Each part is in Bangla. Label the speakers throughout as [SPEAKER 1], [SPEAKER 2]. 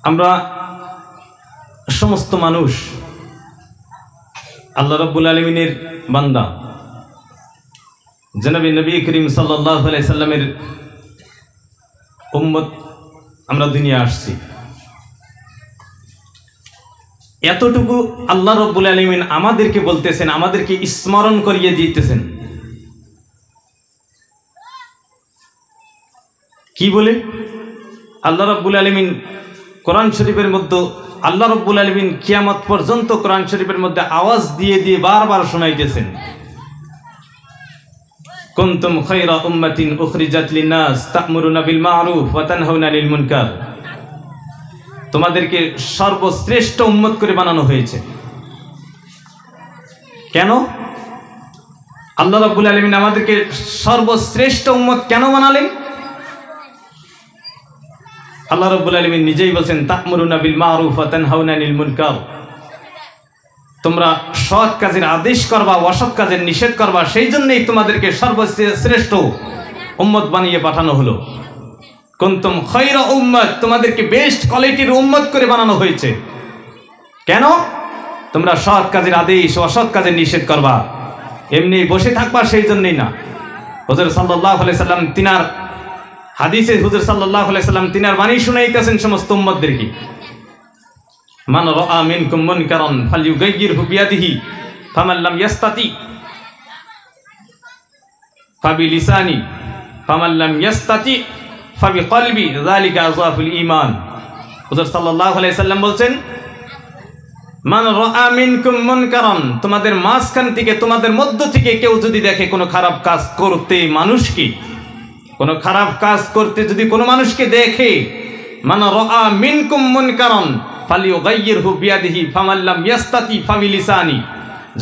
[SPEAKER 1] আমরা সমস্ত মানুষ আল্লাহ রাব্বুল আলামিনের বান্দা। জনাবে নবী করিম সাল্লাল্লাহু আলাইহি সাল্লামের উম্মত আমরা দুনিয়া আসছি। এতটুকু আল্লাহ রাব্বুল আলামিন আমাদেরকে বলতেছেন, আমাদেরকে স্মরণ করিয়ে দিতেছেন। কি বলে? আল্লাহ রাব্বুল আলামিন কোরআন শরীফের মধ্যে, আল্লাহ রাব্বুল আলামিন কিয়ামত পর্যন্ত কোরআন শরীফের মধ্যে আওয়াজ দিয়ে দিয়ে বারবার শোনাইতেছেন, কুনতুম খায়রা উম্মাতিন উখরিজাত লিন-নাস তা'মুরুনা বিল মা'রুফ ওয়া তানহাউনা আনিল মুনকার। তোমাদেরকে সর্বশ্রেষ্ঠ উম্মত করে বানানো হয়েছে। কেন? আল্লাহ রাব্বুল আলামিন আমাদেরকে সর্বশ্রেষ্ঠ উম্মত কেন বানালেন? আল্লাহ রাব্বুল আলামিন নিজেই বলছেন, তা'মুরুনা বিল মা'রুফ ওয়া তানহাউনা আনিল মুনকার। তোমরা সৎ কাজের আদেশ করবা, অসৎ কাজের নিষেধ করবা, সেই জন্যই তোমাদেরকে সর্বশ্রেষ্ঠ উম্মত বানিয়ে পাঠানো হলো। কুনতুম খায়রা উম্মাত, তোমাদেরকে বেস্ট কোয়ালিটির উম্মত করে বানানো হয়েছে। কেন? তোমরা সৎ কাজের আদেশ, অসৎ কাজের নিষেধ করবা, এমনি বসে থাকবা, সেই জন্যই না। হুজুর সাল্লাল্লাহু আলাইহি সাল্লাম তিনার হাদিসে হুজুর সাল্লাল্লাহু আলাইহি সাল্লাম তিনার বাণী শুনাইতেছেন সমস্ত উম্মতদেরকে, মান রাআ মিনকুম মুনকারান ফালইউগাইয়িরহু বিয়াদিহি ফামান লাম ইয়াস্তাতি ফাবিলিসানি ফামান লাম ইয়াস্তাতি ফাবিকলবি যালিকা আযআফুল ঈমান। হুজুর সাল্লাল্লাহু আলাইহি সাল্লাম বলছেন, মান রাআ মিনকুম মুনকারান, তোমাদের মাঝখান থেকে, তোমাদের মধ্য থেকে কেউ যদি দেখে কোনো খারাপ কাজ করতে, মানুষকে কোনো খারাপ কাজ করতে যদি কোনো মানুষকে দেখে, মান রাআ মিনকুম মুনকারান ফালইউগাইয়িরহু বিয়াদিহি ফামান লাম ইয়াস্তাতি ফাবিলিসানি,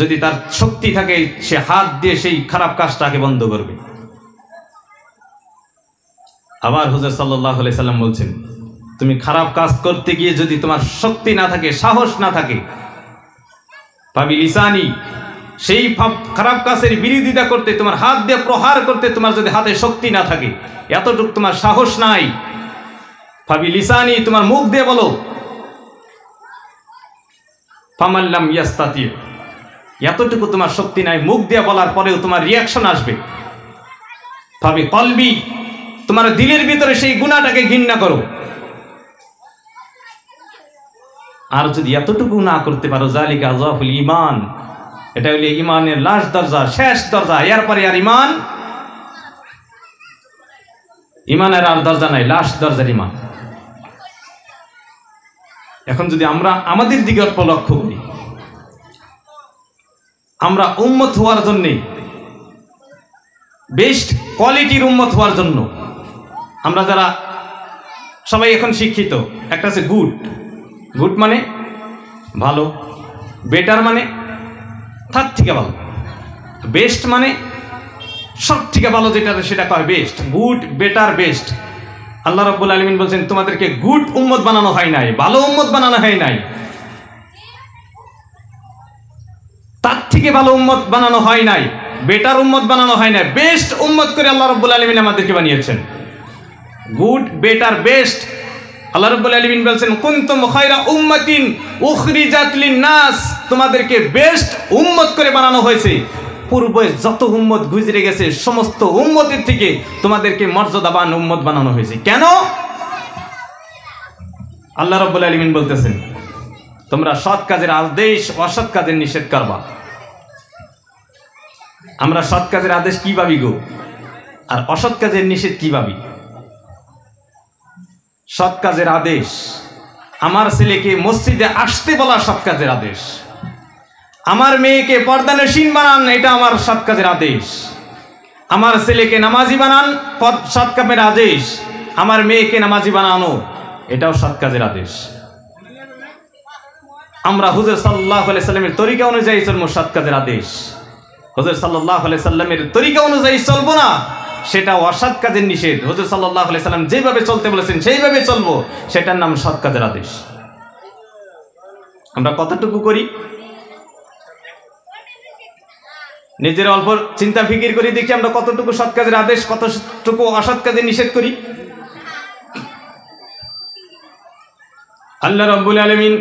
[SPEAKER 1] যদি তার শক্তি থাকে সে হাত দিয়ে সেই খারাপ কাজটাকে বন্ধ করবে। আবার হুজুর সাল্লাল্লাহু আলাইহি সাল্লাম বলছেন, তুমি খারাপ কাজ করতে গিয়ে যদি তোমার শক্তি না থাকে, সাহস না থাকে, ফাবিলিসানি, সেই খারাপ কাজের বিরোধিতা করতে, তোমার হাত দিয়ে প্রহার করতে তোমার যদি হাতে শক্তি না থাকে, এতটুকু তোমার সাহস নাই, ফাবিলিসানি, তোমার মুখ দিয়ে বলো, ফামান লাম ইয়াস্তাতি, এতটুকু তোমার শক্তি নাই, মুখ দিয়ে বলার পরেও তোমার রিয়াকশন আসবে, ফাবিকলবি, তোমার দিলের ভিতরে সেই গুনাহটাকে ঘৃণা করো। আর যদি এতটুকু না করতে পারো, যালিকা আযআফুল ঈমান, এটা হলো ঈমানের লাস্ট দরজা, শেষ দরজা, এরপরে আর ঈমানের আর দরজা নাই, লাস্ট দরজার ঈমান। এখন যদি আমরা আমাদের দিকে অল্প লক্ষ্য করি, আমরা উম্মত হওয়ার জন্য, বেস্ট কোয়ালিটির উম্মত হওয়ার জন্য, আমরা যারা সবাই এখন শিক্ষিত, একটা আছে গুড, গুড মানে ভালো, বেটার মানে তার থেকে ভালো, বেস্ট মানে সব থেকে ভালো, যেটা সেটা কয় বেস্ট, গুড, বেটার, বেস্ট। আল্লাহ রাব্বুল আলামিন বলছেন, তোমাদেরকে গুড উম্মত বানানো হয় নাই, ভালো উম্মত বানানো হয় নাই, তার থেকে ভালো উম্মত বানানো হয় নাই, বেটার উম্মত বানানো হয় নাই, বেস্ট উম্মত করে আল্লাহ রাব্বুল আলামিন আমাদেরকে বানিয়েছেন। Good, better, best. আল্লাহ রাব্বুল আলামিন বলছেন, কুনতুম খায়রা উম্মাতিন উখরিজাত লিন-নাস, তোমাদেরকে বেস্ট উম্মত করে বানানো হয়েছে। পূর্বে যত উম্মত গুজরে গেছে সমস্ত উম্মতের থেকে তোমাদেরকে মর্যাদাবান উম্মত বানানো হয়েছে। কেন? আল্লাহ রাব্বুল আলামিন বলতেছেন, তোমরা সৎ কাজের আদেশ, অসৎ কাজের নিষেধ করবা। আমরা সৎ কাজের আদেশ কি ভাবি গো, আর অসৎ কাজের নিষেধ কি ভাবি? সৎ কাজের আদেশ, আমার ছেলেকে মসজিদে আসতে বলা সৎ কাজের আদেশ, আমার মেয়েকে পর্দানশীন বানান, এটা আমার সৎ কাজের আদেশ, আমার ছেলেকে নামাজি বানান, সৎ কাজের আদেশ, আমার মেয়েকে নামাজি বানানো, এটাও সৎ কাজের আদেশ। আমরা হুজুর সাল্লাল্লাহু আলাইহি সাল্লামের তরিকা অনুযায়ী চলবো, সৎ কাজের আদেশ। হুজুর সাল্লাল্লাহু আলাইহি সাল্লামের তরিকা অনুযায়ী চলবো না, সেটা অসৎ কাজের নিষেধ। হুজুর সাল্লাল্লাহু আলাইহি সাল্লাম যেভাবে চলতে বলেছেন সেইভাবে চলবো, সেটার নাম সৎ কাজের আদেশ। আমরা কতটুকু করি? নিজের অল্প চিন্তা ফিকির করি, দেখি আমরা কতটুকু সৎ কাজের আদেশ, কতটুকু অসৎ কাজের নিষেধ করি। আল্লাহ রাব্বুল আলামিন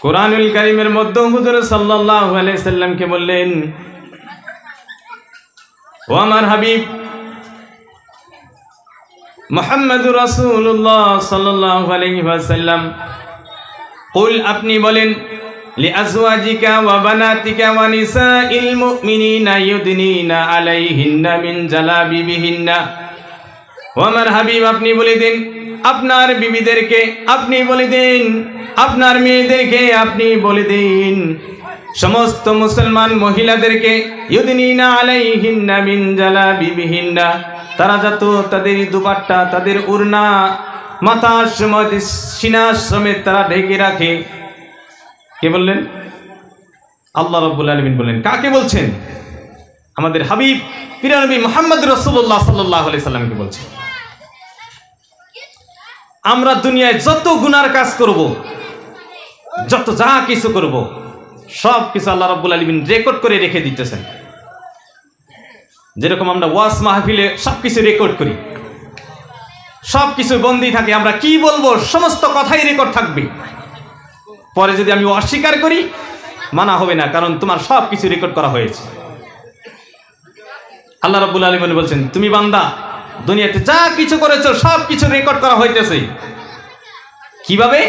[SPEAKER 1] কুরআনুল কারীমের মধ্যে হুজুর সাল্লাল্লাহু আলাইহি সাল্লামকে বললেন, ও আমার হাবিব মুহাম্মদুর রাসূলুল্লাহ সাল্লাল্লাহু আলাইহি ওয়াসাল্লাম, কুল আপনি বলেন, লিআজওয়াজিকা ওয়া বানাতিকা ওয়া নিসাইল মুমিনিনা ইউদনিনা আলাইহিন্না মিন জালাবিবিহিন্না। ও আমার হাবিব আপনি বলে দিন আপনার বিবিদেরকে, আপনি বলে দিন আপনার মেয়েদেরকে, আপনি বলে দিন সমস্ত মুসলমান মহিলাদেরকে, ইউদনিনা আলাইহিন্না মিন জালাবিবিহিন্না, তারা যত তাদের দুপাট্টা, তাদের উড়না মাথার সময় সিনার সমেত তারা ঢেকে রাখে। কে বললেন? আল্লাহ রাব্বুল আলামিন বললেন। কাকে বলছেন? আমাদের হাবিব প্রিয় নবী মুহাম্মদ রাসূলুল্লাহ সাল্লাল্লাহু আলাইহি সাল্লামকে বলছেন। আমরা দুনিয়ায় যত গুনার কাজ করব, যত যা কিছু করব, সব কিছু আল্লাহ রাব্বুল আলামিন রেকর্ড করে রেখে দিতেছেন। যেরকম আমরা ওয়াজ মাহফিলে সবকিছু রেকর্ড করি, সবকিছু বন্দী থাকে, আমরা কি বলবো সমস্ত কথাই রেকর্ড থাকবে। পরে যদি আমি অস্বীকার করি মানা হবে না, কারণ তোমার সবকিছু রেকর্ড করা হয়েছে। আল্লাহ রাব্বুল আলামিন বলছেন, তুমি বান্দা দুনিয়াতে যা কিছু করেছো সবকিছু রেকর্ড করা হইতেছে। কিভাবে?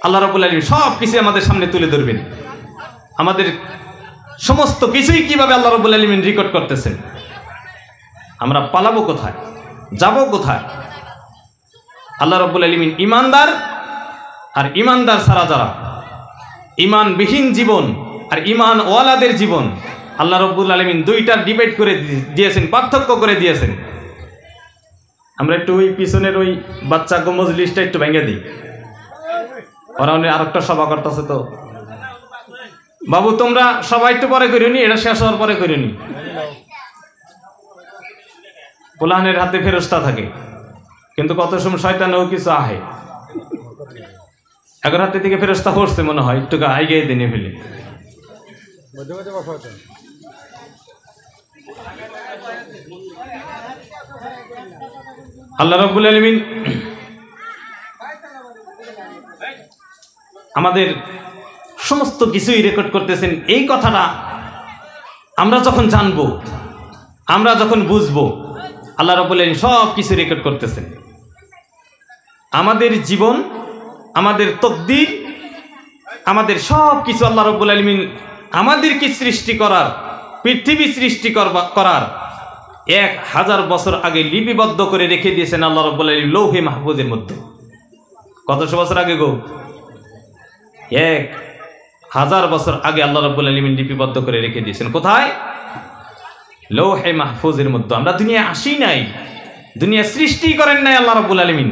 [SPEAKER 1] আল্লাহ রাব্বুল আলামিন সবকিছু আমাদের সামনে তুলে ধরবেন। আমাদের সমস্ত কিছুই কিভাবে আল্লাহ রাব্বুল আলামিন রেকর্ড করতেছেন। আমরা পালাবো কোথায়, যাব কোথায়? আল্লাহ রাব্বুল আলামিন ইমানদার আর ইমানদার ছাড়া যারা, ইমানবিহীন জীবন আর ইমান ওয়ালাদের জীবন, আল্লাহ রাব্বুল আলামিন দুইটা ডিবেট করে দিয়েছেন, পার্থক্য করে দিয়েছেন। আমরা একটু ওই পিছনের ওই বাচ্চা মজলিসটা একটু ভেঙে দিই, ওরা আরেকটা সভা করতেছে। তো বাবু তোমরা সবাই একটু পরে করিনি, এটা শেষ হওয়ার পরে করিনি। পোলাহানের হাতে ফেরেশতা থাকে, কিন্তু কত সময় শয়তানও কিছু আহে। এখন হাতে থেকে ফেরেশতা পড়ছে মনে হয়, একটু আগে দিনে ফেলে। আল্লাহ রাব্বুল আলামিন আমাদের সমস্ত কিছুই রেকর্ড করতেছেন। এই কথাটা আমরা যখন জানবো, আমরা যখন বুঝবো, আল্লাহ রাব্বুল আলামিন সব কিছু রেকর্ড করতেছেন। আমাদের জীবন, আমাদের তকদির, আমাদের সব কিছু আল্লাহ রাব্বুল আলামিন আমাদেরকে সৃষ্টি করার, পৃথিবী সৃষ্টি করার 1000 বছর আগে লিপিবদ্ধ করে রেখে দিয়েছেন আল্লাহ রাব্বুল আলামিন লৌহে মাহফুজের মধ্যে। কতশো বছর আগে গো? 1000 বছর আগে আল্লাহ রাব্বুল আলামিন লিপিবদ্ধ করে রেখে দিয়েছেন। কোথায়? লৌহে মাহফুজের মধ্যে। আমরা দুনিয়ায় আসি নাই, দুনিয়া সৃষ্টি করেন নাই আল্লাহ রাব্বুল আলামিন।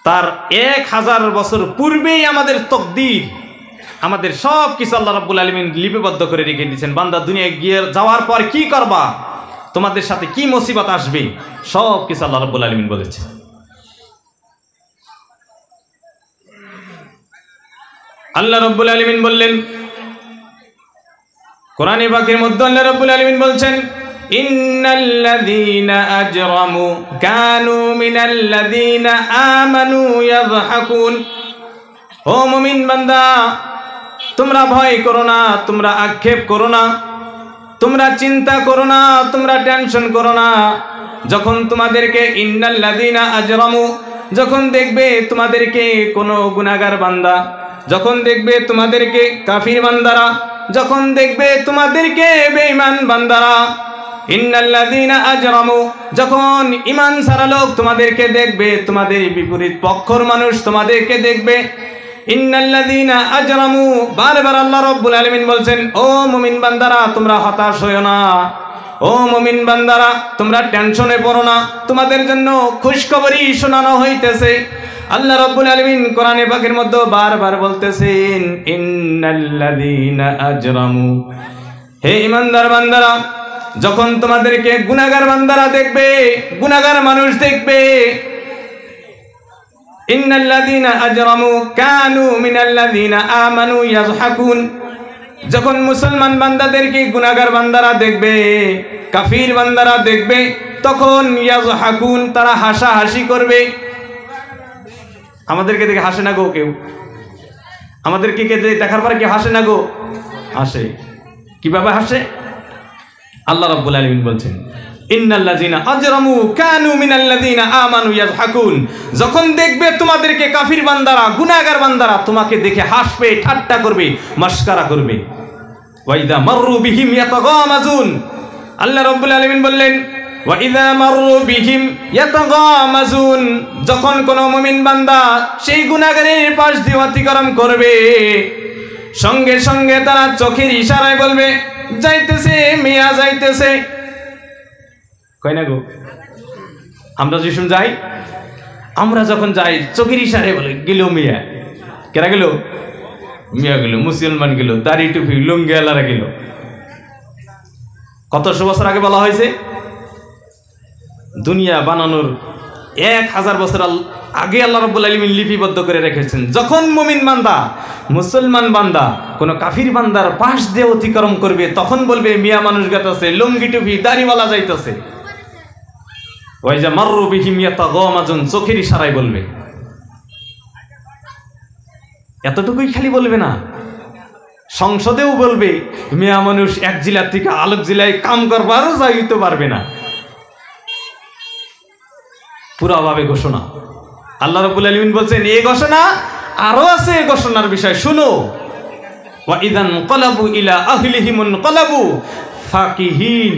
[SPEAKER 1] তার 1000 বছর পূর্বেই আমাদের তকদির, আমাদের সব কিছু আল্লাহ রাব্বুল আলামিন লিপিবদ্ধ করে রেখে দিয়েছেন। বান্দা দুনিয়ায় গিয়ে যাওয়ার পর কি করবা, তোমাদের সাথে কি মুসিবত আসবে, সব কিছু আল্লাহ রাব্বুল আলামিন বলেছে। আল্লাহ রাব্বুল আলামিন বললেন কোরআনে পাকের মধ্যে, আল্লাহ রাব্বুল আলামিন বলছেন, ইন্নাল্লাযীনা আজরামু কানু মিনাল্লাযীনা আমানু ইয়াযহাকুন। ও মুমিন বান্দা, তোমরা ভয় করো না, তোমরা আক্ষেপ করো না, তোমরা চিন্তা করো না, তোমরা টেনশন করো না। যখন তোমাদেরকে ইন্নাল্লাযীনা আজরামু, যখন দেখবে তোমাদেরকে কোনো গুনাহগার বান্দা, যখন দেখবে তোমাদেরকে কাফির বান্দারা, যখন দেখবে তোমাদেরকে বেঈমান বান্দারা, ইন্নাল্লাযীনা আজরামু, যখন ঈমান ছাড়া লোক তোমাদেরকে দেখবে, তোমাদের বিপরীত পক্ষর মানুষ তোমাদেরকে দেখবে, ইন্নাল্লাযীনা আজরামু, বারবার আল্লাহ রাব্বুল আলামিন বলছেন, ও মুমিন বান্দারা তোমরা হতাশ হয়ো না, ও মুমিন বান্দারা তোমরা টেনশনে পড়ো না, তোমাদের জন্য খুশখবরি শোনানো হইতেছে। আল্লাহ রাব্বুল আলামিন কোরআনে পাকের মধ্যে বারবার বলতেছেন, ইন্নাল্লাযীনা আজরামু, হে ঈমানদার বান্দারা, যখন তোমাদেরকে গুনাহগার বান্দারা দেখবে, গুনাহগার মানুষ দেখবে, ইন্নাল্লাযীনা আজরামু কানু মিনাল্লাযীনা আমানু ইয়াযহাকুন, যখন মুসলমান বান্দাদেরকে গুনাহগার বান্দারা দেখবে, কাফির বান্দারা দেখবে, তখন ইয়াযহাকুন, তারা হাসাহাসি করবে। আমাদেরকে দেখে হাসে না গো কেউ? আমাদেরকে দেখার পরে কি হাসে না গো? হাসে। কিভাবে হাসে? আল্লাহ রাব্বুল আলামিন বলছেন, ইন্নাল্লাযিনা আজরামু কানু মিনাল্লাযিনা আমানু ইয়াযহাকুন। যখন দেখবে তোমাদেরকে কাফির বান্দারা, গুনাহগার বান্দারা তোমাকে দেখে হাসবে, ঠাট্টা করবে, মস্করা করবে। ওয়া ইযা মাররু বিহিম ইয়াতাগামাজুন। আল্লাহ রাব্বুল আলামিন বললেন, ওয়া ইযা মাররু বিহিম ইয়াতাগামাজুন, যখন কোন মুমিন বান্দা সেই গুনাহগারের পাশ দিয়ে অতিক্রম করবে, সঙ্গে সঙ্গে তারা চোখের ইশারায় বলবে, যাইতেছে মিয়া যাইতেছে। কয় না গো? আমরা যখন যাই, আমরা যখন যাই চোখের ইশারায় বলে গেল মিয়া। কেরা গেল? মিয়া গেল, মুসলমান গেল, দাড়ি টুপি লুঙ্গি আলারা গেল। কত বছর আগে বলা হয়েছে? দুনিয়া বানানোর 1000 বছর আগে আল্লাহ রাব্বুল আলামিন লিপিবদ্ধ করে রেখেছেন। যখন মুমিন বান্দা, মুসলমান বান্দা কোন কাফির বান্দার পাশ দিয়ে অতিক্রম করবে, তখন বলবে মিয়া মানুষ গাইতেছে, লুঙ্গি টুপি দাড়িওয়ালা যাইতেছে। ওই যে মাররু বিহিম ইয়াতাগামাজুন, চোখের ইশারায় বলবে। এতটুকুই খালি বলবে না, সংসদেও বলবে মিয়া মানুষ এক জেলা থেকে আরেক জেলায় কাম করবারও যাইতে পারবে না। পুরাভাবে ঘোষণা। আল্লাহ রাব্বুল আলামিন বলছেন, এই ঘোষণা আরো আছে, এই ঘোষণার বিষয় শুনো। ওয়া ইযান ক্বালাবু ইলা আহলিহিম ক্বালাবু ফাকিহিন।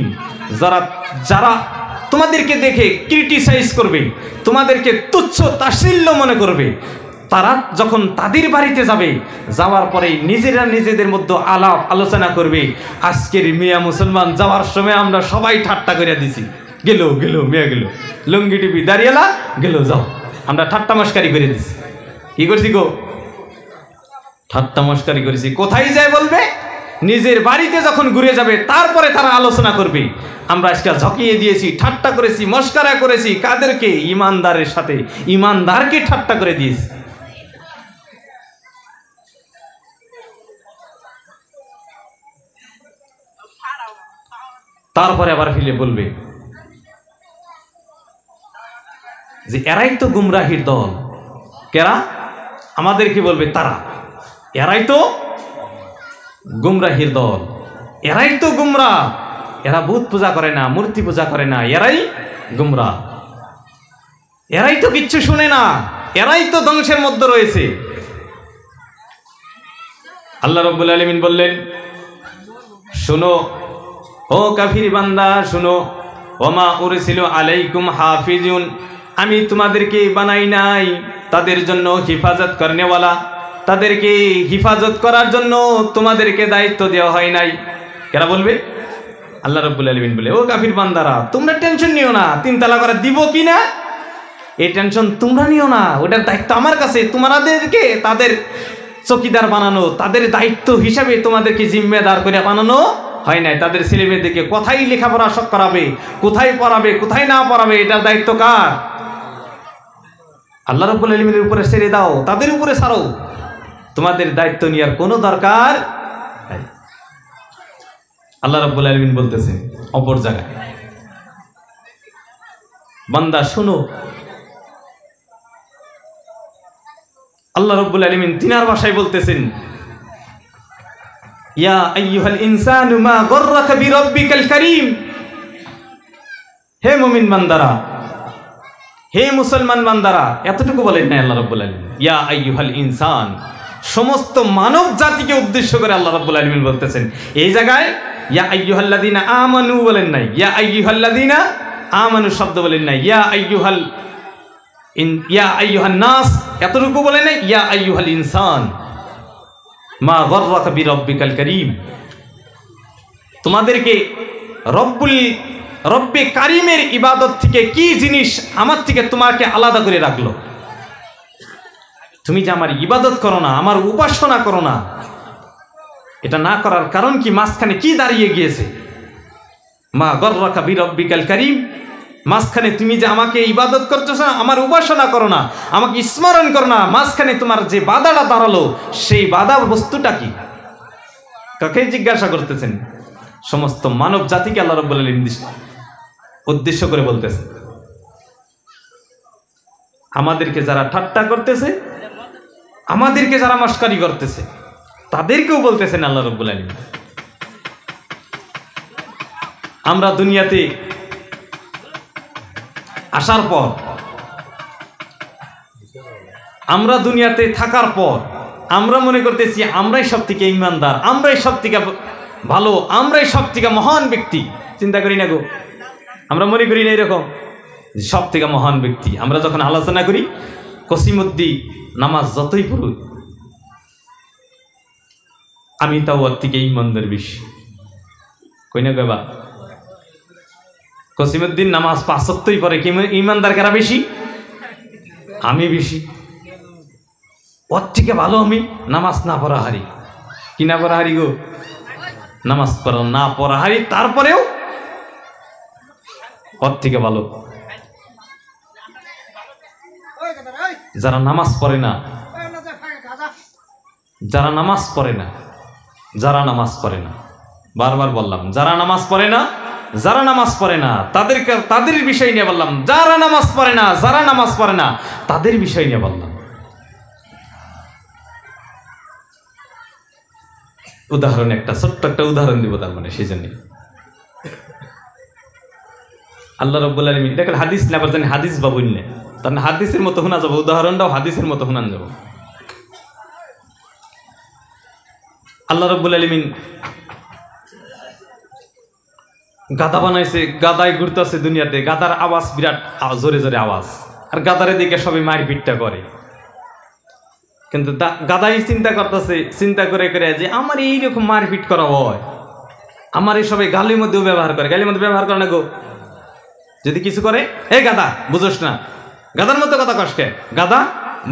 [SPEAKER 1] যারা তোমাদেরকে দেখে ক্রিটিসাইজ করবে, তোমাদেরকে তুচ্ছ তাচ্ছিল্য মনে করবে, তারা যখন তাদের বাড়িতে যাবে, যাওয়ার পরে নিজেরা নিজেদের মধ্যে আলাপ আলোচনা করবে, আজকের মিয়া মুসলমান যাওয়ার সময় আমরা সবাই ঠাট্টা করে দিছি, গেল গেল মিয়া গেল, লুঙ্গি টিপি দাঁড়িয়েলা গেল, যাও, আমরা ঠাট্টা মস্কারি করে দিছি। কি করছি গো? ঠাট্টা মস্কারি করেছি। কোথায় যায় বলবে? নিজের বাড়িতে যখন ঘুরে যাবে, তারপরে তারা আলোচনা করবে, আমরা আজকে ঝকিয়ে দিয়েছি, ঠাট্টা করেছি, মস্কারা করেছি। কাদেরকে? ইমানদারের সাথে, ইমানদারকে ঠাট্টা করে দিয়েছি। তারপরে আবার ফিরে বলবে যে এরাই তো গুমরাহির দল। কেরা? আমাদেরকে বলবে তারা, এরাই তো গুমরাহির দল, এরাই তো গুমরাহ, এরা বুত পূজা করে না, মূর্তি পূজা করে না, এরাই গুমরাহ, এরাই তো কিচ্ছু শুনে না, এরাই তো ধ্বংসের মধ্যে রয়েছে। আল্লাহ রাব্বুল আলামিন বললেন, শোনো ও কাফির বান্দা, শোনো, ওমা উরসিলু আলাইকুম হাফিজুন, আমি তোমাদেরকে বানাই নাই তাদের জন্য হিফাজত করনেওয়ালা, তাদেরকে হিফাজত করার জন্য তোমাদেরকে দায়িত্ব দেওয়া হয় নাই। কেরা বলবে? আল্লাহ রাব্বুল আলামিন বলে, ও কাফির বান্দারা, তোমরা টেনশন নিও না, 3 তালাক করে দিব কি না, এই টেনশন তোমরা নিও না, ওটার দায়িত্ব আমার কাছে। তোমাদেরকে তাদের চকিদার বানানো, তাদের দায়িত্ব হিসাবে তোমাদেরকে জিম্মেদার করে বানানো হয় নাই। তাদের ছেলেমেয়েদেরকে কোথায় লেখাপড়া করাবে, কোথায় পড়াবে, কোথায় না পড়াবে, এটার দায়িত্ব কার? আল্লাহ রাব্বুল আলামিনের উপরে ছেড়ে দাও, তাদের উপরে ছাড়ো, তোমাদের দায়িত্ব নেওয়ার কোনো দরকার নাই। আল্লাহ রাব্বুল আলামিন বলতেছেন অপর জায়গায়, বান্দা শোনো, আল্লাহ রাব্বুল আলামিন তিনার ভাষায় বলতেছেন, ইয়া আইয়ুহাল ইনসানু মা গররাকা বিরাব্বিকাল কারীম। হে মুমিন বান্দারা, হে মুসলমান বান্দারা, এতটুকু বলেন না আল্লাহ রাব্বুল আলামিন, ইয়া আইয়ুহাল ইনসান, সমস্ত মানব জাতিকে উদ্দেশ্য করে আল্লাহ রাব্বুল আলামিন বলতেছেন। এই জায়গায় ইয়া আইয়ুহাল্লাযীনা আমানু বলেন নাই, ইয়া আইয়ুহাল্লাযীনা আমানু শব্দ বলেন নাই, ইয়া আইয়ুহান নাস এতটুকু বলেন নাই, ইয়া আইয়ুহাল ইনসান মা গররাকা বিরাব্বিকাল কারীম। তোমাদেরকে রব্বে কারিমের ইবাদত থেকে কি জিনিস আমার থেকে তোমাকে আলাদা করে রাখলো? তুমি যে আমার ইবাদত করো না, আমার উপাসনা করো না, এটা না করার কারণ কি? মাঝখানে কি দাঁড়িয়ে গিয়েছে? মা গররাকা বিরাব্বিকাল কারীম, মাঝখানে তুমি যে আমাকে ইবাদত করতেছ না, আমার উপাসনা করো না, আমাকে স্মরণ করো না, মাঝখানে তোমার যে বাধাটা দাঁড়ালো, সেই বাধা বস্তুটা কি? কাকে জিজ্ঞাসা করতেছেন? সমস্ত মানব জাতিকে আল্লাহ রাব্বুল আলামিন উদ্দেশ্য করে বলতেছে। আমাদেরকে যারা ঠাট্টা করতেছে, আমাদেরকে যারা মস্কারি করতেছে, তাদেরকেও বলতেছেন আল্লাহ রাব্বুল আলামিন। আমরা দুনিয়াতে আসার পর, আমরা দুনিয়াতে থাকার পর আমরা মনে করতেছি আমরাই সব থেকে ইমানদার, আমরাই সব থেকে ভালো, আমরাই সব থেকে মহান ব্যক্তি। চিন্তা করি না গো, আমরা মনে করি না এরকম সব থেকে মহান ব্যক্তি? আমরা যখন আলোচনা করি কসিমুদ্দি নামাজ যতই পড়ুক, আমি তাও ওর থেকে ইমানদার বেশি, কই না গবা? কসিমুদ্দিন নামাজ ৫ ওয়াক্তই পড়ে, কি ইমানদার কারা বেশি? আমি বেশি। ওর থেকে ভালো আমি নামাজ না পড়া হারি। কি না পড়া হারি গো? নামাজ পড়া না পড়া হারি, তারপরেও ওর থেকে ভালো। যারা নামাজ পড়ে না, যারা নামাজ পড়ে না, যারা নামাজ পড়ে না, বারবার বললাম, যারা নামাজ পড়ে না, যারা নামাজ পড়ে না, তাদেরকে, তাদের বিষয় নিয়ে বললাম। যারা নামাজ পড়ে না, যারা নামাজ পড়ে না, তাদের বিষয় নিয়ে বললাম। উদাহরণ একটা ছোট্ট একটা উদাহরণ দিব, তার মানে সেই জন্য আল্লাহ রাব্বুল আলামিন, এটা হাদিস না পারতেন, হাদিস বাবুল না, তার হাদিসের মতো শোনা যাবো, উদাহরণটাও হাদিসের মতো শোনান যাব। আল্লাহ রাব্বুল আলামিন গাদা বানাইছে, গাদায় ঘুরতেছে দুনিয়াতে, গাদার আওয়াজ বিরাট জোরে জোরে আওয়াজ, আর গাদারে দিকে সবাই মারপিটটা করে। কিন্তু গাদাই চিন্তা করতেছে, চিন্তা করে করে যে আমার এইরকম মারপিট করা হয়, আমার এই সবাই গালির মধ্যেও ব্যবহার করে, গালির মধ্যে ব্যবহার করে না গো। যদি কিছু করে, এ গাদা, বুঝোস না, গাদার মতো কথা কষ্টে, গাদা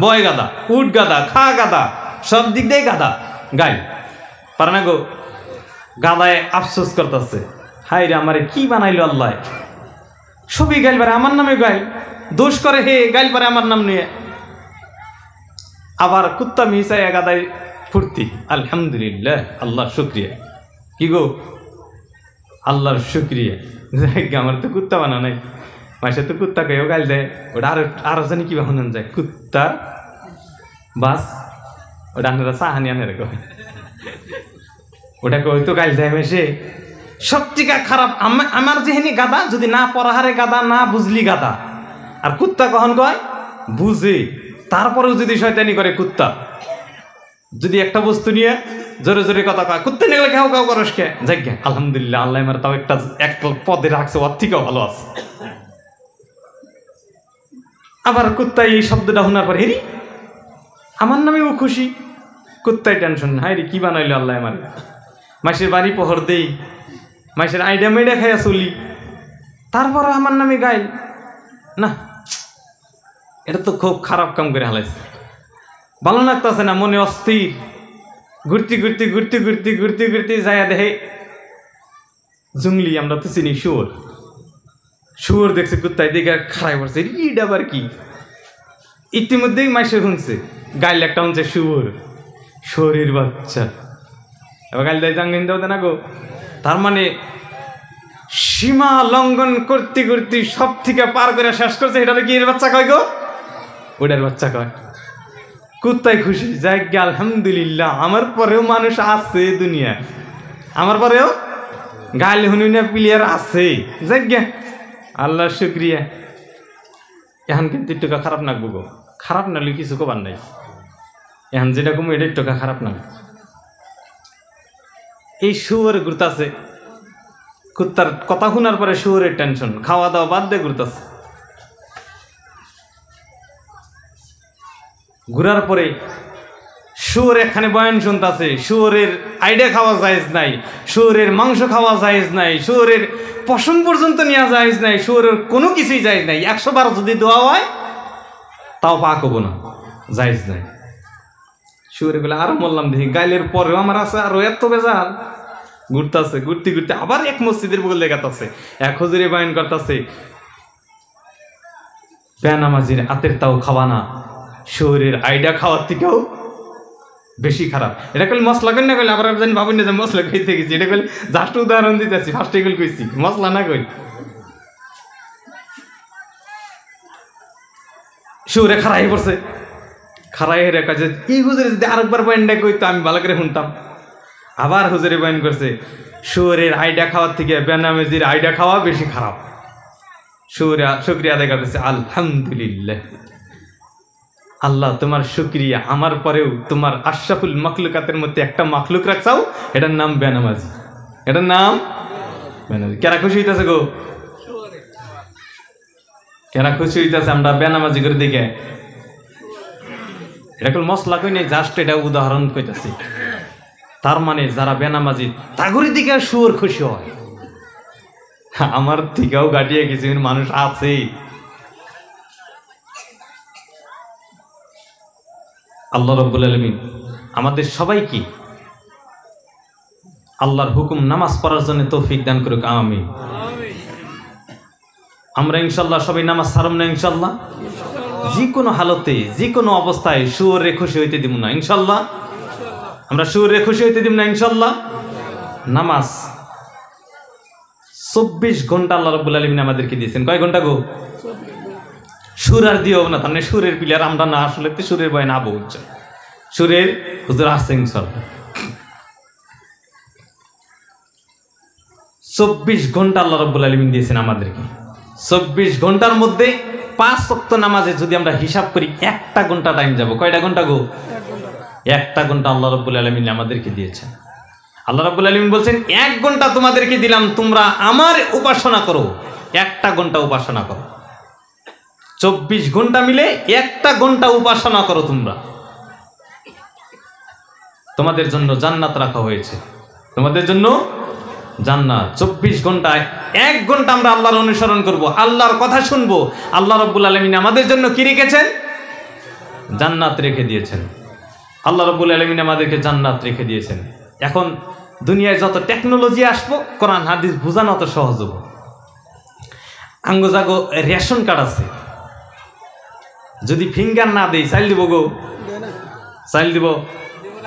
[SPEAKER 1] বয়, গাদা উঠ, গাদা খা, গাদা সব দিক দিয়ে গাদা, গাই পারে না গো। গাদায় আফসোস করতেছে, হাই রে আমারে কি বানাইলো আল্লাহ, সবই গাইল পারে, আমার নামে গাইল, দোষ করে হে গাইল পারে আমার নাম নিয়ে। আবার কুত্তা মিশাই গাদায় ফুর্তি, আলহামদুলিল্লাহ, আল্লাহ শুক্রিয়া। কি গো? আল্লাহর শুক্রিয়া, আমার তো কুত্তা বানা নাই, মাসে তো কুত্তা কেউ গাইল দেয়, ওটা আরো জানি কি বানানো যায়, কুত্তা বাস, ওটা আনারা চাহানি আনারে কয়, ওটাকে হয়তো গাইল দেয় মেসে। সব থেকে খারাপ আমার যেহেনি গাদা, যদি না পড়াহারে গাদা, না বুঝলি গাদা। আর কুত্তা কখন কয়? বুঝে, তারপরেও যদি শয়তানি করে কুত্তা, যদি একটা বস্তু নিয়ে জোরে জোরে কথা কয়, কুত্তা নিয়ে গেলে কেউ কেউ করস কে, যাই গে আলহামদুলিল্লাহ, আল্লাহ আমার তাও একটা পদে রাখছে, ওর থেকেও ভালো আছে। আবার কুত্তা এই শব্দটা শোনার পর, হেরি আমার নামেও খুশি, কুত্তাই টেনশন, হাই রে কি বানাইলো আল্লাহ আমার, মাসের বাড়ি পহর দেই, মাসের আইডা মেডা খাইয়া চলি, তারপর আমার নামে গাই না, এটা তো খুব খারাপ কাম করে হালাইছে, ভালো লাগতেছে না, মনে অস্থির। ঘুরতে ঘুরতে ঘুরতে ঘুরতে ঘুরতে ঘুরতে যাইয়া দেখে জঙ্গলি, আমরা তো চিনি শুয়োর, শুয়োর দেখছে কুত্তায় দেখে খারাপ পড়ছে, ইড আবার কি। ইতিমধ্যেই মাইসে শুনছে গাইল একটা শুনছে শুয়োর, শুয়োরের বাচ্চা, এবার গাইল দেয় জাঙ্গিন দেওয়া না গো। তার মানে সীমা লঙ্ঘন করতে করতে সব থেকে পার করে শেষ করছে, এটার কি এর বাচ্চা কয় গো? ওটার বাচ্চা কয়। কুত্তায় খুশি, যাই গে আলহামদুলিল্লাহ, আমার পরেও মানুষ আছে দুনিয়া, আমার পরেও গাইল হুনুনা প্লেয়ার আছে, যাই গে আল্লাহর শুক্রিয়া। এখন কিন্তু একটু খারাপ নাকবো গো, খারাপ নাহলে কিছু কবার নাই, এখন যেটা কম এটা একটু খারাপ না। এই শুয়োরে ঘুরতাছে, কুত্তার কথা শোনার পরে শুয়োরের টেনশন, খাওয়া দাওয়া বাদ দিয়ে ঘুরতাছে। ঘুরার পরে শুয়োর এখানে বয়ান শুনতাছে, শুয়োরের আইডা খাওয়া জায়েজ নাই, শুয়োরের মাংস খাওয়া জায়েজ নাই, শুয়োরের পশম পর্যন্ত নেওয়া জায়েজ নাই, শুয়োরের কোনো কিছুই জায়েজ নাই। 100 বার যদি দোয়া হয় তাও পাক হবো না, জায়েজ নাই। শুয়োরে গুলো আরো বললাম দেখি, গাইলের পরেও আমার আছে আরো এত বেজাল। ঘুরতেছে, ঘুরতে ঘুরতে আবার এক মসজিদের বগল দেখাতেছে, এক হুজুরে বয়ান করতেছে, বেনামাজির আতের তাও খাওয়া না, শরীরের আইডা খাওয়ার থেকেও বেশি খারাপ। এটা কইলে মশলা কই না, কইলে আবার জানি ভাবেন না যে মশলা খাইতে গেছি, এটা কইলে জাস্ট উদাহরণ দিতেছি, ফার্স্ট এগুলো কইছি, মশলা না কই। শুরে খারাই পড়ছে, খারাই হেরে কাছে এই হুজুরে যদি আরেকবার বয়ানটা কইতো আমি ভালো করে শুনতাম। আবার হুজুরে বয়ান করছে শুয়োরের আইডা খাওয়ার থেকে বেনামাজির আইডা খাওয়া বেশি খারাপ। শুকরিয়া আদায় করতেছে, আলহামদুলিল্লাহ, আল্লাহ তোমার শুকরিয়া, আমার পরেও তোমার আশরাফুল মাখলুকাতের মধ্যে একটা মাখলুক রাখছাও, এটার নাম বেনামাজি, এটার নাম বেনামাজি। কেরা খুশি হইতেছে গো, কেরা খুশি হইতেছে আমরা বেনামাজি করে দেখে? এটা কোনো মশলা কই নেই, জাস্ট এটা উদাহরণ কইতাছি। তার মানে যারা বেনামাজি তাগরি দিকে শুয়োর খুশি হয়। আমার থেকেও গাটিয়ে কিছু মানুষ আছে। আল্লাহ রাব্বুল আলামিন আমাদের সবাইকে আল্লাহর হুকুম নামাজ পড়ার জন্য তৌফিক দান করুক, আমিন। আমরা ইনশাল্লাহ সবাই নামাজ ছাড়ব না ইনশাল্লাহ, যে কোনো হালতে যে কোনো অবস্থায় শুয়োরে খুশি হইতে দিব না ইনশাল্লাহ, আমরা শুয়োরে খুশি হইতে দিব না ইনশাল্লাহ। নামাজ 24 ঘন্টা আল্লাহ রাব্বুল আলামিন আমাদেরকে দিয়েছেন। কয় ঘন্টা গো? সুর আর দিও না, তার সুরের প্লেয়ার আমরা না, আসলে তো সুরের বয় না বলছে, সুরের হুজুর আসছেন সব। 24 ঘন্টা আল্লাহ রাব্বুল আলামিন দিয়েছেন আমাদেরকে। 24 ঘন্টার মধ্যে 5 ওয়াক্ত নামাজে যদি আমরা হিসাব করি 1টা ঘন্টা টাইম যাব। কয়টা ঘন্টা গো? 1টা ঘন্টা আল্লাহ রাব্বুল আলামিন আমাদেরকে দিয়েছেন। আল্লাহ রাব্বুল আলামিন বলছেন 1 ঘন্টা তোমাদেরকে দিলাম, তোমরা আমার উপাসনা করো, 1টা ঘন্টা উপাসনা করো। 24 ঘন্টা মিলে 1টা ঘন্টা উপাসনা করো তোমরা। তোমাদের জন্য জান্নাত রাখা হয়েছে, তোমাদের জন্য জান্নাত। 24 ঘন্টায় 1 ঘন্টা আমরা আল্লাহর অনুসরণ করব, আল্লাহর কথা শুনবো। আল্লাহ রাব্বুল আলামিন আমাদের জন্য কি রেখেছেন? জান্নাত রেখে দিয়েছেন। আল্লাহ রাব্বুল আলামিন আমাদেরকে জান্নাত রেখে দিয়েছেন। এখন দুনিয়ায় যত টেকনোলজি আসবো, কোরআন হাদিস বোঝানো অত সহজ হবো। আঙ্গজাগো রেশন কার্ড আছে, যদি ফিঙ্গার না দেই চাইল দিব গো? চাইল দিব।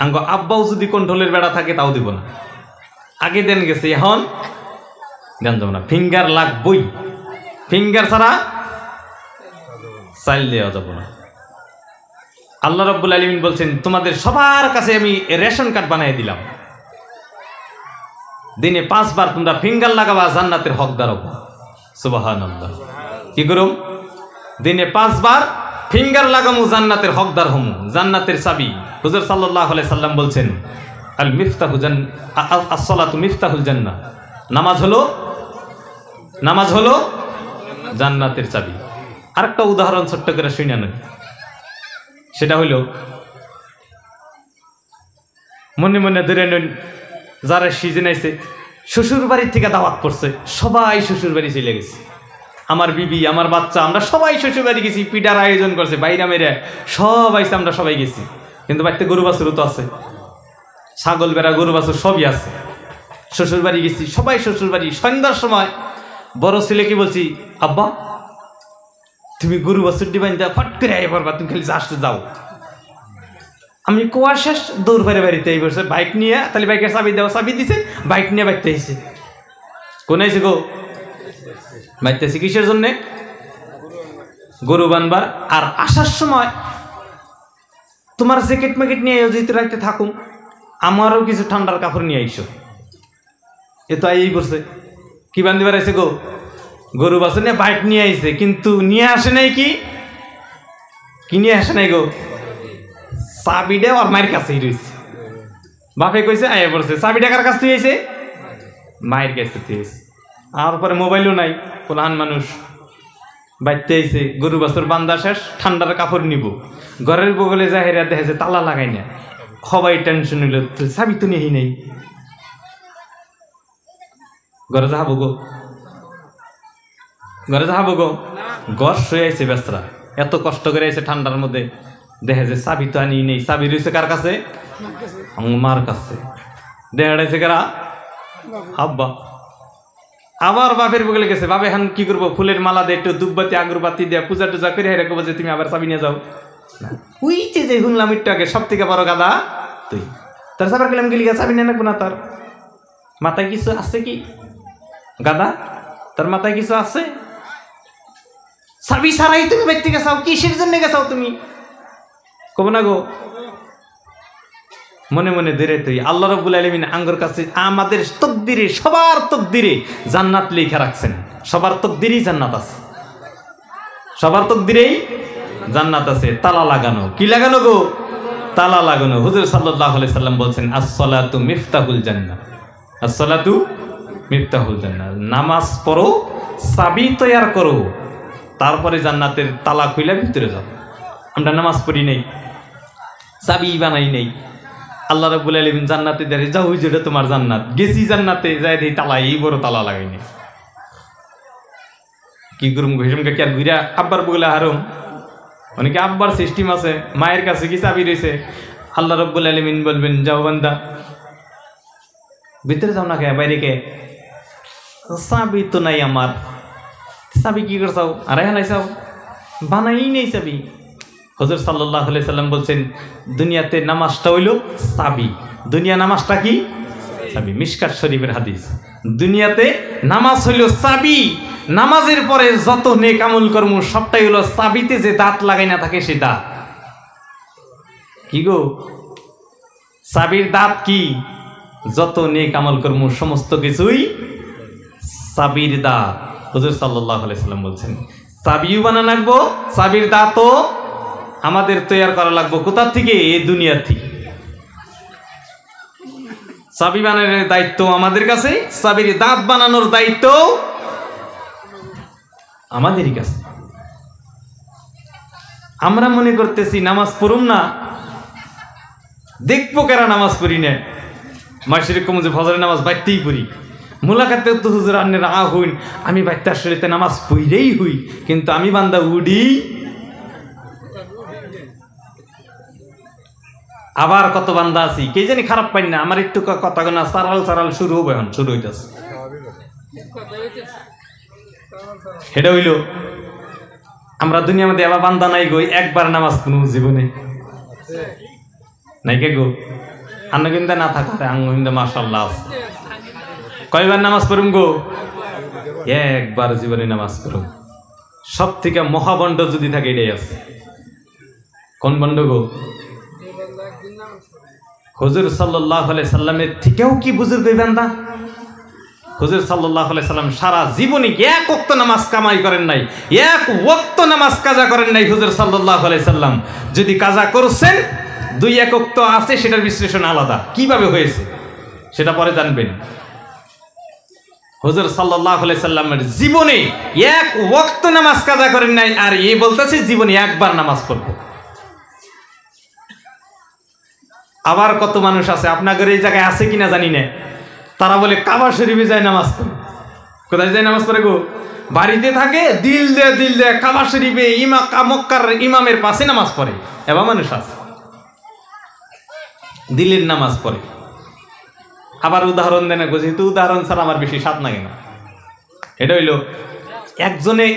[SPEAKER 1] আঙ্গ আব্বাও যদি কন্ট্রোলের বেড়া থাকে তাও দিব না। আগে দেন গেছে, এখন দেন যাব না। ফিঙ্গার লাগবই, ফিঙ্গার ছাড়া চাইল দেওয়া যাব না। আল্লাহ রাব্বুল আলামিন বলছেন তোমাদের সবার কাছে আমি রেশন কার্ড বানিয়ে দিলাম, দিনে 5 বার তোমরা ফিঙ্গার লাগাবা, জান্নাতের হকদার হবা। সুবহানাল্লাহ। কি করুম? দিনে 5 বার ফিঙ্গার লাগামু, জান্নাতের হকদার হমু, জান্নাতের চাবি। হুজুর সাল্লাল্লাহু আলাইহি সাল্লাম বলছেন আল মিফতাহু as-সালাতু মিফতাহুল জান্নাহ, নামাজ হলো জান্নাতের চাবি। আরেকটা উদাহরণ ছোট্ট করে শুনে নেন, সেটা হইল মনে মনে ধরে নেন যারা সিজন আইছে শ্বশুর বাড়ির থেকে দাওয়াত করছে, সবাই শ্বশুর বাড়ি চলে গেছে। আমার বিবি, আমার বাচ্চা, আমরা সবাই শ্বশুর বাড়ি গেছি, পিঠার আয়োজন করছে, বাইরা মেরে সব আইছে, আমরা সবাই গেছি। কিন্তু বাড়িতে গরু বাছুরও তো আছে, ছাগল বেড়া গরু বাছুর সবই আছে। শ্বশুর বাড়ি গেছি, সবাই শ্বশুর বাড়ি। সন্ধ্যার সময় বড় ছেলেকে বলছি, আব্বা তুমি গরু বাছুর ডিবাইন দেওয়া ফট করে আই পারবা, তুমি খালি আসতে যাও। আমি কোয়া শেষ দৌড় ফেরে বাড়িতে এই বসে বাইক নিয়ে, তাহলে বাইকের চাবি দেওয়া, চাবি দিছে, বাইক নিয়ে বাড়িতে আইছে। কোন আইছে গো? বাড়িতে আইছে কিসের জন্যে? গরু বানবার। আর আসার সময় তোমার জ্যাকেট ম্যাকেট নিয়ে যেতে রাখতে থাকুম, আমারও কিছু ঠান্ডার কাপড় নিয়ে আইসো। এ তো এই বসে কি বান্ধিবার আইছে গো? গরু বাছুর নিয়ে বাইক নিয়ে আইছে, কিন্তু নিয়ে আসে নাই কি নিয়ে আসে নাই গো? চাবিটা আর মায়ের কাছেই রয়েছে। বাপে কইছে আয়া পড়ছে, চাবিটা কার কাছ থেকে আইছে? মায়ের কাছে থেকে। আর পরে মোবাইলও নাই, প্রধান মানুষ বাইতে আইছে, গরু বাছুর বান্ধা শেষ, ঠান্ডার কাপড় নিব, ঘরের বগলে যাহেরা দেখে তালা লাগাই না, সবাই টেনশন নিল, চাবি তো নিয়েই নেই, ঘরে যাবো গো, ঘরে যাবো গো। ঘর শুয়ে আইছে বেচরা, এত কষ্ট করে আইছে ঠান্ডার মধ্যে, দেখে যে চাবি তো আনি নেই। চাবি রয়েছে কার কাছে? মার কাছে। দেখাইছে কারা? আব্বা। আবার বাপের বগলে গেছে, বাবা এখন কি করবো, ফুলের মালা দিয়ে একটু দুববাতি আগরবাতি দিয়ে পূজা টুজা করে হেরে যে তুমি আবার চাবি নিয়ে যাও। ওই যে শুনলাম একটু আগে, সব থেকে বড় গাদা তুই। তার সাবার গেলাম, গেলি চাবি নিয়ে রাখবো না? তার মাথায় কিছু আছে কি গাদা? তার মাথায় কিছু আছে? চাবি ছাড়াই তুমি বাইতে গেছাও, কিসের জন্য গেছাও তুমি? কব না গো? মনে মনে ধীরে তুই আল্লাহ রাব্বুল আলামিন আঙ্গর কাছে আমাদের তকদিরে, সবার তকদিরে জান্নাত লেখা রাখছেন। সবার তকদিরেই জান্নাত আছে, সবার তকদিরেই জান্নাত আছে। তালা লাগানো, কি লাগানো গো? তালা লাগানো। হুজুর সাল্লাল্লাহু আলাইহি সাল্লাম বলছেন, আস-সালাতু মিফতাহুল জান্নাহ, আস-সালাতু মিফতাহুল জান্নাহ। নামাজ পড়ো, চাবি তৈয়ার করো, তারপরে জান্নাতের তালা খুলে ভিতরে যাও। আমরা নামাজ পড়ি নেই, চাবি বানাই নেই। আল্লাহ রাব্বুল আলামিন জান্নাতে দেয়, যাও ওই যেটা তোমার জান্নাত। গেছি জান্নাতে, যাই দেখি তালা, এই বড় তালা লাগাইনি। কি করুম ঘুষমকে কি আর ঘুরা আব্বার বগলে হারুম? অনেকে আব্বার সিস্টেম আছে, মায়ের কাছে কি চাবি রয়েছে। আল্লাহ রাব্বুল আলামিন বলবেন, যাও বান্দা ভিতরে যাও না, কে বাইরে কে? চাবি তো নাই আমার। চাবি কি করছাও? আরে হালাইছাও, বানাই নেই চাবি। হুজুর সাল্লাল্লাহু আলাইহি সাল্লাম বলছেন, দুনিয়াতে নামাজটা হইল চাবি। দুনিয়া নামাজটা কি? চাবি। মিশকাত শরীফের হাদিস। দুনিয়াতে নামাজ হইল চাবি। নামাজের পরে যত নেক আমল কর্ম সবটাই হলো চাবিতে যে দাঁত লাগাই না থাকে, সে দাঁত কি গো? চাবির দাঁত কি? যত নেক আমল কর্ম সমস্ত কিছুই চাবির দাঁত। হুজুর সাল্লাল্লাহু আলাইহি সাল্লাম বলছেন, চাবিও বানানো লাগবো, চাবির দাঁতও আমাদের তৈরি করা লাগবো। কোথা থেকে? এই দুনিয়ার থেকে। চাবি বানানোর দায়িত্ব আমাদের কাছে, চাবির দাঁত বানানোর দায়িত্ব আমাদেরই কাছে। আমরা মনে করতেছি নামাজ পড়ুম না, দেখবো কারা নামাজ পড়ি না। মাসির কম যে ফজরের নামাজ বাইতেই পড়ি, মুলাকাতে তো হুজুর আন্নের হইন, আমি বাইতে আসলে নামাজ পড়েই হই, কিন্তু আমি বান্দা উডি। আবার কত বান্দা আছি কে জানি খারাপ পাই না, আমার একটু কথা গোনা সারাল সারাল শুরু হবে, এখন শুরু হইতেছে। সেটা হইল আমরা দুনিয়ার মধ্যে আবার বান্দা নাই গো, একবার নামাজ পড়ব জীবনে নাই কে গো? আন্নগিন্দা না থাকতে আঙ্গিন্দা মাশাআল্লাহ আছে। কয়বার নামাজ পড়ুম গো? একবার জীবনে নামাজ পড়ুম। সব থেকে মহাবন্ড যদি থাকে এটাই আছে। কোন বন্ড গো? হুজুর সাল্লাল্লাহু আলাইহি সাল্লামের থেকেও কি বুজুর্গ এই বান্দা? হুজুর সাল্লাল্লাহু আলাইহি সাল্লাম সারা জীবনে এক ওয়াক্ত নামাজ কামাই করেন নাই, এক ওয়াক্ত নামাজ কাজা করেন নাই। হুজুর সাল্লাল্লাহু আলাইহি সাল্লাম যদি কাজা করছেন, দুই এক ওয়াক্ত আছে, সেটার বিশ্লেষণ আলাদা, কিভাবে হয়েছে সেটা পরে জানবেন। হুজুর সাল্লাল্লাহু আলাইহি সাল্লামের জীবনে এক ওয়াক্ত নামাজ কাজা করেন নাই, আর এই বলতেছে জীবনে একবার নামাজ পড়ব। আবার কত মানুষ আছে আপনাদের এই জায়গায় আছে কিনা জানি না, তারা বলে কাবা শরীফে যায় নামাজ পড়ে। কোথায় যায় নামাজ পড়ে গো? বাড়িতে থাকে, দিল দে কাবা শরীফে মক্কার ইমামের পাশে নামাজ পড়ে। এবার মানুষ আছে দিলের নামাজ পড়ে। আবার উদাহরণ দেন, যেহেতু উদাহরণ ছাড়া আমার বেশি স্বাদ লাগে না। এটা হইল একজনে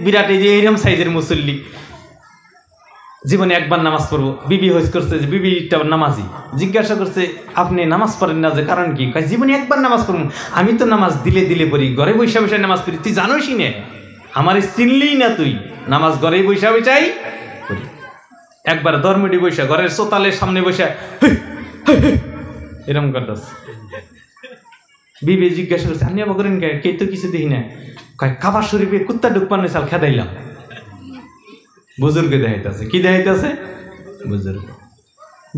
[SPEAKER 1] বিরাট এই যে এরম সাইজের মুসল্লি, জীবনে একবার নামাজ পড়বো। বিবি হইজ করছে যে বিবিটা নামাজি, জিজ্ঞাসা করছে আপনি নামাজ পড়েন না যে, কারণ কি? জীবনে একবার নামাজ পড়বো। আমি তো নামাজ দিলে পড়ি, ঘরে বৈশা বৈশা নামাজ পড়ি। তুই জানোসই না, আমার চিনলেই না তুই। নামাজ ঘরে বৈশা বৈশাই পড়ি। একবার ধর্মটি বৈশা ঘরের সোতালের সামনে বৈশা এরম করতেছে। বিবি জিজ্ঞাসা করছে আপনি আবার করেন কে? তো কিছু দেখি না। কাবা শরীফে কুত্তা ডুকপানো চাল খেদাইলাম। বুজুর্গ দেখাইতেছে, কি দেখাইতেছে? বুজুর্গ।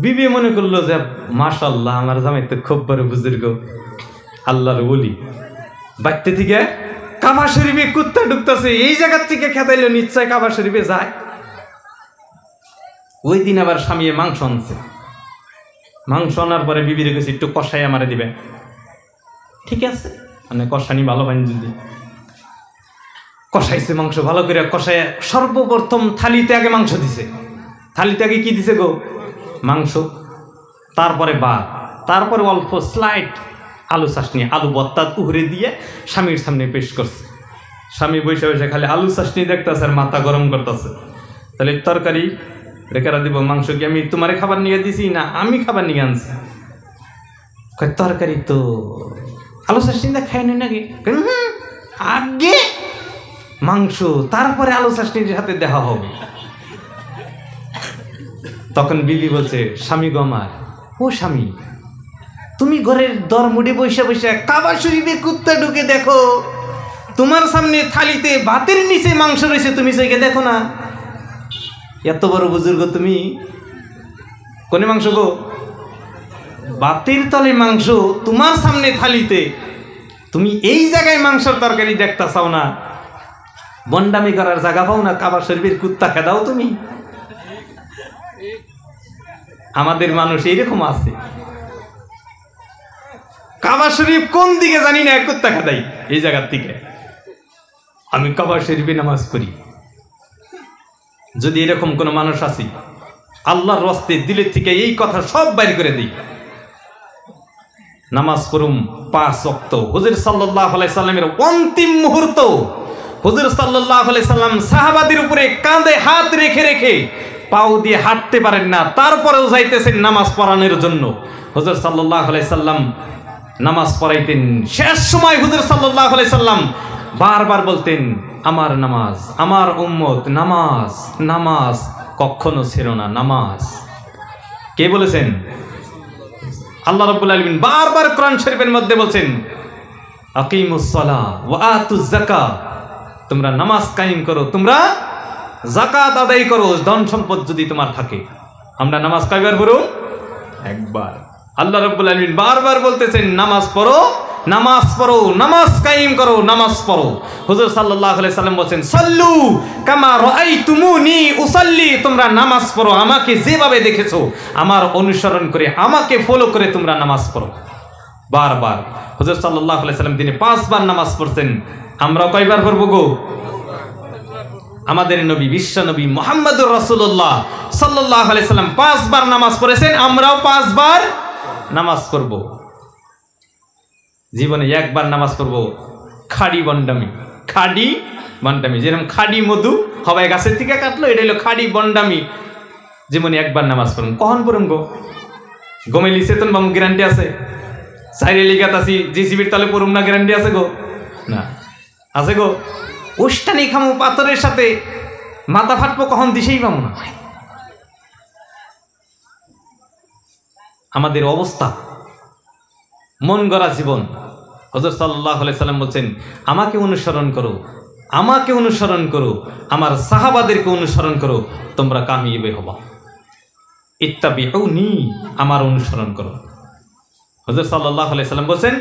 [SPEAKER 1] বিবি মনে করলো যে মাশাআল্লাহ, আমার জামাই তো খুব বড় বুজুর্গ, আল্লাহর ওলি। বাড়তে থেকে কাবা শরীফে কুত্তা ঢুকতেছে, এই জায়গার থেকে খেদাইলো, নিশ্চয় কাবা শরীফে যায়। ওই দিন আবার স্বামী মাংস আনছে। মাংস আনার পরে বিবির কাছে একটু কষাই আমারে দিবে। ঠিক আছে, মানে কষানি ভালো পাইনি যদি কষাইছে মাংস ভালো করে কষাই, সর্বপ্রথম থালিতে আগে মাংস দিছে। থালিতে আগে কি দিছে গো? মাংস, তারপরে ভাত, তারপরে অল্প স্লাইড আলু চাটনি, আলু ভর্তা উহরে দিয়ে স্বামীর সামনে পেশ করছে। স্বামী বসে বসে খালি আলু চাটনি দেখতেছে আর মাথা গরম করতেছে। তাহলে তরকারি রেখেরা দিব, মাংস কি আমি তোমারে খাবার নিয়ে দিছি না আমি খাবার নিয়ে আনছি? তরকারি তো আলু চাটনি খাই নি নাকি? আগে মাংস, তারপরে আলু চাটনির সাথে দেখা হবে। তখন বিবি বলছে, স্বামী গো আমার, ও স্বামী, তুমি ঘরের দরমুডে বসে বসে কাবা শরীফে কুত্তা ঢুকে দেখো, তোমার সামনে থালিতে ভাতের নিচে মাংস রয়েছে, তুমি সেকে দেখো না? এত বড় বুজুর্গ তুমি, কোনে মাংস গো? ভাতের তলে মাংস তোমার সামনে থালিতে, তুমি এই জায়গায় মাংসের তরকারি দেখতে চাও না? বন্ডামি করার জায়গা পাও না? কাবা শরীফের কুত্তা খেদাও তুমি। আমাদের মানুষ এইরকম আছে, কাবা শরীফ কোন দিকে জানি না, কুত্তা খেদাই এই জায়গার থেকে। আমি কাবা শরীফে নামাজ পড়ি। যদি এরকম কোন মানুষ আছে, আল্লাহর রাস্তে দিলের থেকে এই কথা সব বাইর করে দিই। নামাজ পড়ুম 5 ওয়াক্ত। হুজুর সাল্লাল্লাহু আলাইহি সাল্লামের অন্তিম মুহূর্ত, হুজুর সাল্লাল্লাহু আলাইহি সাল্লাম সাহাবাদের উপরে কাঁধে হাত রেখে রেখে পাও দিয়ে হাঁটতে পারেন না, তারপরেও যাইতেছেন নামাজ পড়ানোর জন্য। হুজুর সাল্লাল্লাহু আলাইহি সাল্লাম নামাজ পড়াইতেন। শেষ সময় হুজুর সাল্লাল্লাহু আলাইহি সাল্লাম বারবার বলতেন, আমার নামাজ, আমার উম্মত, নামাজ নামাজ কখনো ছেড়ো না, নামাজ। কে বলেছেন? আল্লাহ রাব্বুল আলামিন বারবার কোরআন শরীফের মধ্যে বলছেন, আকিমুস সালাহ ওয়া আতুজ যাকাত, তোমরা নামাজ কায়েম করো, তোমরা যাকাত আদায় করো, ধন সম্পদ যদি তোমার থাকে। আমরা নামাজ কয়বার পড়ো? একবার। আল্লাহ রাব্বুল আলামিন বারবার বলতেছেন, নামাজ পড়ো, নামাজ পড়ো, নামাজ কায়েম করো, নামাজ পড়ো। হুজুর সাল্লাল্লাহু আলাইহি সাল্লাম বলেন, সাল্লু কামা রাআইতুমুনি উসাল্লি, তোমরা নামাজ পড়ো, আমাকে যেভাবে দেখেছো আমার অনুসরণ করে, আমাকে ফলো করে তোমরা নামাজ পড়ো। বারবার হুজুর সাল্লাল্লাহু আলাইহি সাল্লাম দিনে 5 বার নামাজ পড়ছেন। আমরা কয়বার পড়বো গো? আমাদের নবী, বিশ্ব নবী মুহাম্মদুর রাসূলুল্লাহ সাল্লাল্লাহু আলাইহি সাল্লাম 5 বার নামাজ পড়েছেন, আমরাও 5 বার নামাজ পড়ব। জীবনে একবার নামাজ পড়ব খাড়ি বন্ডামি, খাড়ি বন্ডামি, যেরকম খাড়ি মধু হবাই গাছের থেকে কাটলো, এটা হলো খাড়ি বন্ডামি। জীবনে একবার নামাজ পড়ুন। কখন পড়ুন গো? গমেলি চেতন বামু গ্যারান্টি আছে? সাইরে লিগাত আছি জিসিবির তলে পড়ুম না, গ্যারান্টি আছে গো? না, আছে গো? উষ্টানি খামু পাথরের সাথে, মাথা ফাটবো, কখন দিশেই পাবো না। আমাদের অবস্থা, মন গড়া জীবন। হযরত সাল্লাল্লাহু আলাইহি সাল্লাম বলছেন, আমাকে অনুসরণ করো, আমাকে অনুসরণ করো, আমার সাহাবাদেরকে অনুসরণ করো, তোমরা কামিয়াব হবা। ইত্তাবিউনি, আমার অনুসরণ করো। হযরত সাল্লাল্লাহু আলাইহি সাল্লাম বলছেন,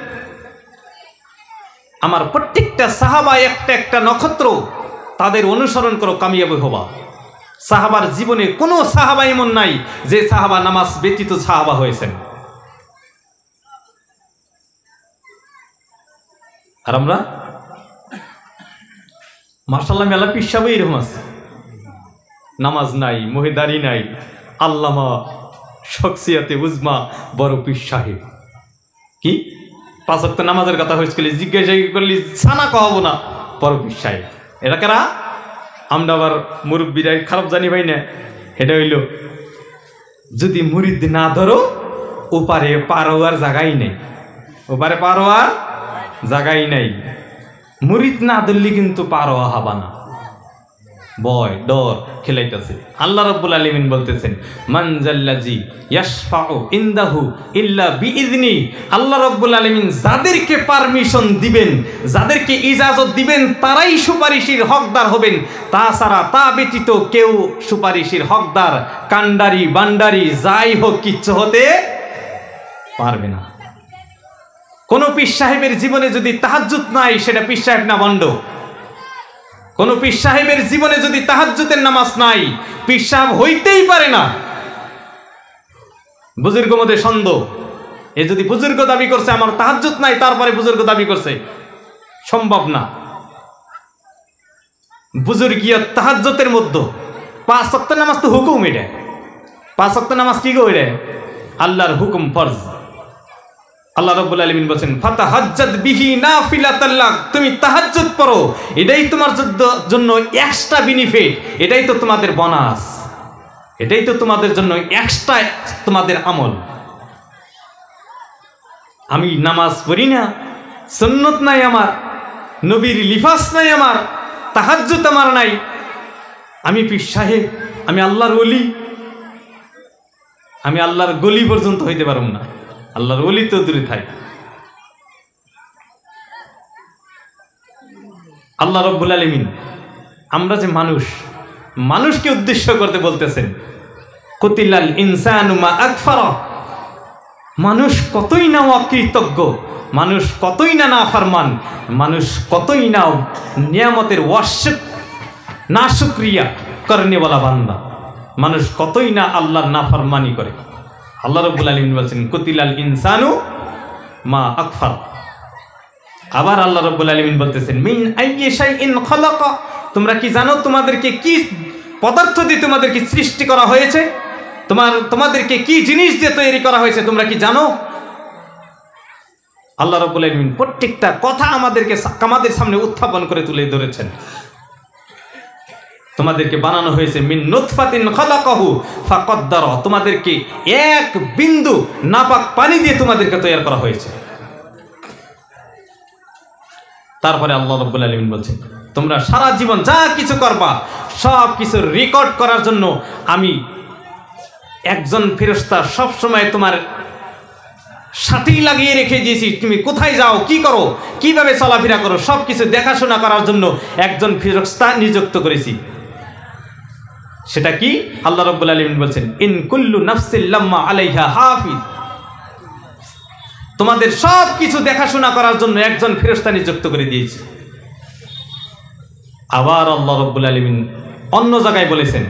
[SPEAKER 1] আমার প্রত্যেকটা সাহাবা একটা একটা নক্ষত্র, তাদের অনুসরণ করো, কামিয়াব হবা। সাহাবার জীবনে কোনো সাহাবা এমন নাই যে সাহাবা নামাজ ব্যতীত সাহাবা হয়েছেন। আর আমরা মাশাআল্লাহ মেলা পিসাবে এরকম আছে, নামাজ নাই, মহিদারি নাই, আল্লামা শখসিয়াতে উজমা বড় পীর সাহেব। কি 5 ওয়াক্ত নামাজের কথা হয়েছিল, জিজ্ঞাসা করলি সানা কহবো না, বড় পীর সাহেব। এটা কারা? আমরা আবার মুরব্বীরাই খারাপ জানি ভাই না। এটা হইল, যদি মুরিদ না ধরো ওপারে পারোয়ার জায়গাই নেই, ওপারে পারোয়ার জায়গাই নাই। মুরিদ না ধরলে কিন্তু পারোয়া হবা না, ভয় ডর খেলাইতেছে। আল্লাহ রাব্বুল আলামিন বলতেছেন, মান জাল্লাজি ইয়াশফাউ ইনদাহু ইল্লা বিইذনি। আল্লাহ রাব্বুল আলামিন যাদেরকে পারমিশন দিবেন, যাদেরকে ইজাজত দিবেন, তারাই সুপারিশের হকদার হবেন। তাছাড়া তা ব্যতীত কেউ সুপারিশের হকদার, কান্ডারি বান্ডারি যাই হোক কিচ্ছু হতে পারবে না। কোন পীর সাহেবের জীবনে যদি তাহাজ্জুদ নাই, সেটা পীর সাহেব না, ভণ্ড। কোন পীর সাহেবের জীবনে যদি তাহাজ্জুদের নামাজ নাই, পীর সাহেব হইতেই পারে না। বুজুর্গ মধ্যে সন্দেহ, এ যদি বুজুর্গ দাবি করছে, আমার তাহাজ্জুদ নাই, তারপরে বুজুর্গ দাবি করছে, সম্ভব না। বুজুর্গিয়ত তাহাজ্জুদের মধ্যে 5 ওয়াক্ত নামাজ তো হুকুম, এটা 5 ওয়াক্ত নামাজ কি গো? এটা আল্লাহর হুকুম, ফরজ। আল্লাহ রাব্বুল আলামিন বলেন, ফাতাহাজ্জাদ বিহি নাফিলাতাল লাক, তুমি তাহাজ্জুদ পড়ো, এটাই তোমার জন্য এক্সট্রা বেনিফিট, এটাই তো তোমাদের বোনাস, এটাই তো তোমাদের জন্য এক্সট্রা তোমাদের আমল। আমি নামাজ পড়ি না, সুন্নত নাই আমার, নবীর লিফাস নাই আমার, তাহাজ্জুদ আমার নাই, আমি পীর সাহেব, আমি আল্লাহর ওলি, আমি আল্লাহর গলি পর্যন্ত হইতে পারব না, আল্লাহর ওলি তো দূরে থাক। আল্লাহ রাব্বুল আলামিন আমরা যে মানুষকে উদ্দেশ্য করতে বলতেছেন, কুতিলাল ইনসানু মা আকফারা, মানুষ কতই না অকৃতজ্ঞ, মানুষ কতই না নাফরমান, মানুষ কতই না নিয়ামতের নাশুকরিয়া করনেওয়ালা বান্দা, মানুষ কতই না আল্লাহর নাফরমানি করে। আল্লাহ রাব্বুল আলামিন বলছেন কুতিলাল ইনসানু মা আকফারা। আবার আল্লাহ রাব্বুল আলামিন বলতেছেন মিন আইয়ি শাইইন খালাকা, তোমরা কি জানো তোমাদেরকে কি পদার্থ দিয়ে তোমাদেরকে সৃষ্টি করা হয়েছে, তোমাদেরকে কি জিনিস দিয়ে তৈরি করা হয়েছে তোমরা কি জানো? আল্লাহ রাব্বুল আলামিন প্রত্যেকটা কথা আমাদের সামনে উত্থাপন করে তুলে ধরেছেন। তোমাদেরকে বানানো হয়েছে মিন নুতফাতিন খালাকাহু ফাকদ্দারা, তোমাদেরকে এক বিন্দু নাপাক পানি দিয়ে তোমাদেরকে তৈরি করা হয়েছে। তারপরে আল্লাহ রাব্বুল আলামিন বলছেন তোমরা সারা জীবন যা কিছু করবা সব কিছু রেকর্ড করার জন্য আমি একজন ফেরেশতা সব সময় তোমার সাথেই লাগিয়ে রেখে দিয়েছি। তুমি কোথায় যাও, কি করো, কিভাবে চলাফেরা করো, সব কিছু দেখাশোনা করার জন্য একজন ফেরেশতা নিযুক্ত করেছি। সেটা কি? আল্লাহ রাব্বুল আলামিন বলছেন ইন কুল্লু নাফসিন লাম্মা আলাইহা হাফিজ, তোমাদের সব কিছু দেখাশোনা করার জন্য একজন ফেরেশতা নিযুক্ত করে দিয়েছি। আবার আল্লাহ রাব্বুল আলামিন অন্য জায়গায় বলেছেন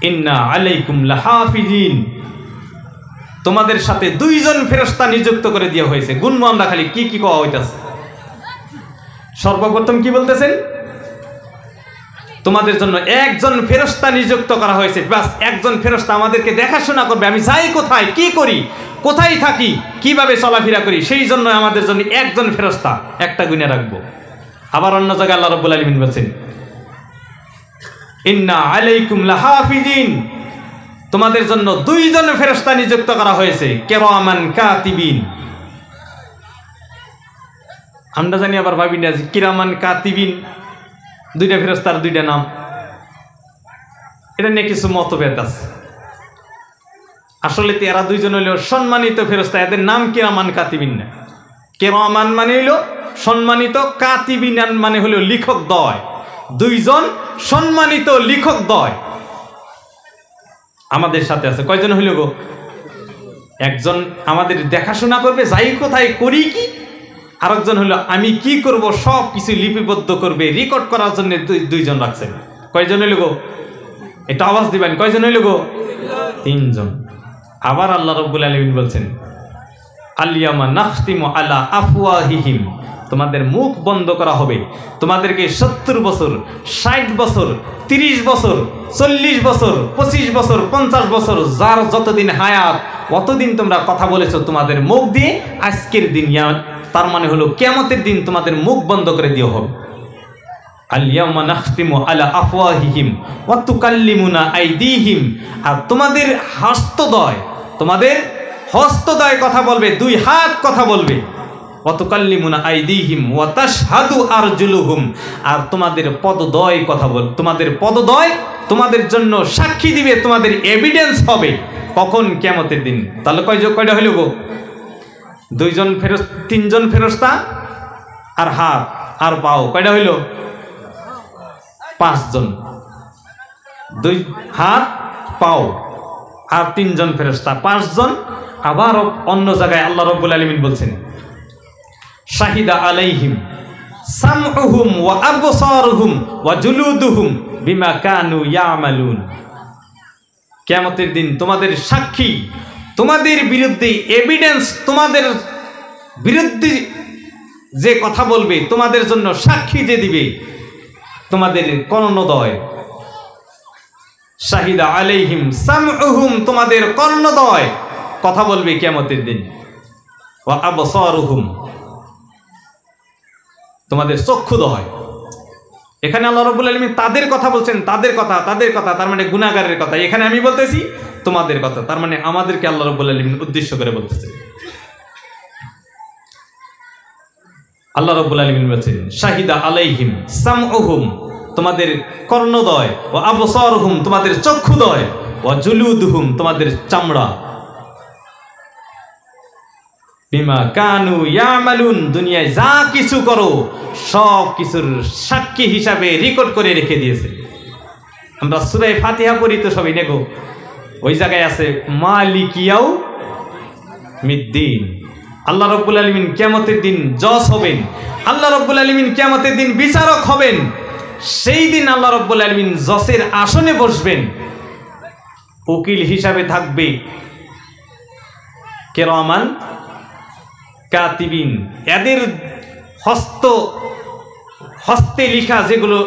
[SPEAKER 1] ইন্না আলাইকুম লাহাফিজিন, তোমাদের সাথে দুইজন ফেরেশতা নিযুক্ত করে দেওয়া হয়েছে। গুণমো আমরা খালি কি কি কোয়া হইতাছে। সর্বপ্রথম কি বলতেছেন? তোমাদের জন্য একজন ফেরেশতা নিযুক্ত করা হয়েছে, বাস একজন ফেরেশতা আমাদেরকে দেখাশোনা করবে, আমি যাই কোথায়, কি করি, কোথায় থাকি, কিভাবে চলাফেরা করি, সেই জন্য আমাদের জন্য একজন ফেরেশতা একটা গুণে রাখবো। আবার অন্য জায়গায় আল্লাহ রাব্বুল আলামিন বলেছেন ইন্না আলাইকুম লাহাফিজিন, তোমাদের জন্য দুইজন ফেরেশতা নিযুক্ত করা হয়েছে কিরামান কাতিবিন। আমরা জানি আবার ভাবি না যে কিরামান কাতিবিন দুইটা ফেরেশতার দুইটা নাম, এটা নিয়ে কিছু মতভেদ আছে। আসলে এরা দুইজন হইল সম্মানিত ফেরেশতা, এদের নাম কিরামান কাতিবিন না। কিরামান মানে হইল সম্মানিত, কাতিবিন মানে হইল লিখক দ্বয়, দুইজন সম্মানিত লিখক দ্বয় আমাদের সাথে আছে। কয়জন হইল গো? একজন আমাদের দেখাশোনা করবে, যাই কোথায় করি কি, আরেকজন হলো আমি কি করব সব কিছু লিপিবদ্ধ করবে, রেকর্ড করার জন্য দুইজন রাখছেন। কয়জন হইল গো? এটা আওয়াজ দিবেন, কয়জন হইল গো? তিনজন। আবার আল্লাহ রাব্বুল আলামিন বলছেন আল-ইয়াওমা নাখতিমু আলা আফওয়াহিহিম, তোমাদের মুখ বন্ধ করা হবে, তোমাদেরকে 70 বছর, 60 বছর, 30 বছর, 40 বছর, 25 বছর, 50 বছর, যার যতদিন হায়াত অতদিন তোমরা কথা বলেছো তোমাদের মুখ দিয়ে, আজকের দিন তার মানে হলো কিয়ামতের দিন তোমাদের মুখ বন্ধ করে দেওয়া হবে। আল-ইয়াওমা নাখতিমু আলা আফওয়াহিহিম ওয়া তুকাল্লিমুনা আইদিহিম, আর তোমাদের হস্তদয় কথা বলবে, দুই হাত কথা বলবে। ওয়া তুকাল্লিমুনা আইদিহিম ওয়া তাশহাদু আরজুলুহুম, আর তোমাদের পদদয় কথা বল, তোমাদের পদদয় তোমাদের জন্য সাক্ষী দিবে, তোমাদের এভিডেন্স হবে কখন? কিয়ামতের দিন। তাহলে কয়টা হইল গো? তিনজন ফেরেশতা আর হাত আর পাও, কয়টা হইল? 5 জন। 2 হাত পাও আর 3 জন ফেরেশতা, 5 জন। আবার অন্য জায়গায় আল্লাহ রাব্বুল আলামিন বলছেন শাহিদা আলাইহিম সামউহুম ওয়া আবসারুহুম ওয়া জুলুদুহুম বিমা কানু ইয়ামালুন, কিয়ামতের দিন তোমাদের সাক্ষী, তোমাদের বিরুদ্ধে এভিডেন্স, তোমাদের বিরুদ্ধে যে কথা বলবে, তোমাদের জন্য সাক্ষী যে দিবে, তোমাদের কর্ণদয়। শাহিদা আলাইহিম সামউহুম, তোমাদের কর্ণদয় কথা বলবে কিয়ামতের দিন। ওয়া আবসারুহুম, তোমাদের চক্ষুদয়। এখানে আল্লাহ রাব্বুল আলামিন তাদের কথা বলছেন, তাদের কথা তার মানে গুনাহগারের কথা। এখানে আমি বলতেছি তোমাদের কথা, তার মানে আমাদেরকে আল্লাহ রাব্বুল আলামিন উদ্দেশ্য করে বলতেছে। আল্লাহ রাব্বুল আলামিন বলেছেন শাহিদা আলাইহিম সামউহুম, তোমাদের কর্ণদয়, ও আবসারুহুম, তোমাদের চক্ষুদয়, ও জুলুদুহুম, তোমাদের চামড়া, বিমা কানু ইয়ামালুন, দুনিয়ায় যা কিছু করো সব কিছুর সাক্ষী হিসাবে রেকর্ড করে রেখে দিয়েছে। আমরা সূরা ফাতিহা পড়ি তো সবাই নেগো, ওই জায়গায় আছে মালিকিয়াও মিদ্দিন। আল্লাহ রাব্বুল আলামিন কিয়ামতের দিন জজ হবেন, আল্লাহ রাব্বুল আলামিন কিয়ামতের দিন বিচারক হবেন। সেই দিন আল্লাহ রাব্বুল আলামিন জজের আসনে বসবেন, উকিল হিসাবে থাকবে কিরামান কাতিবিন, এদের হস্তে লেখা যেগুলো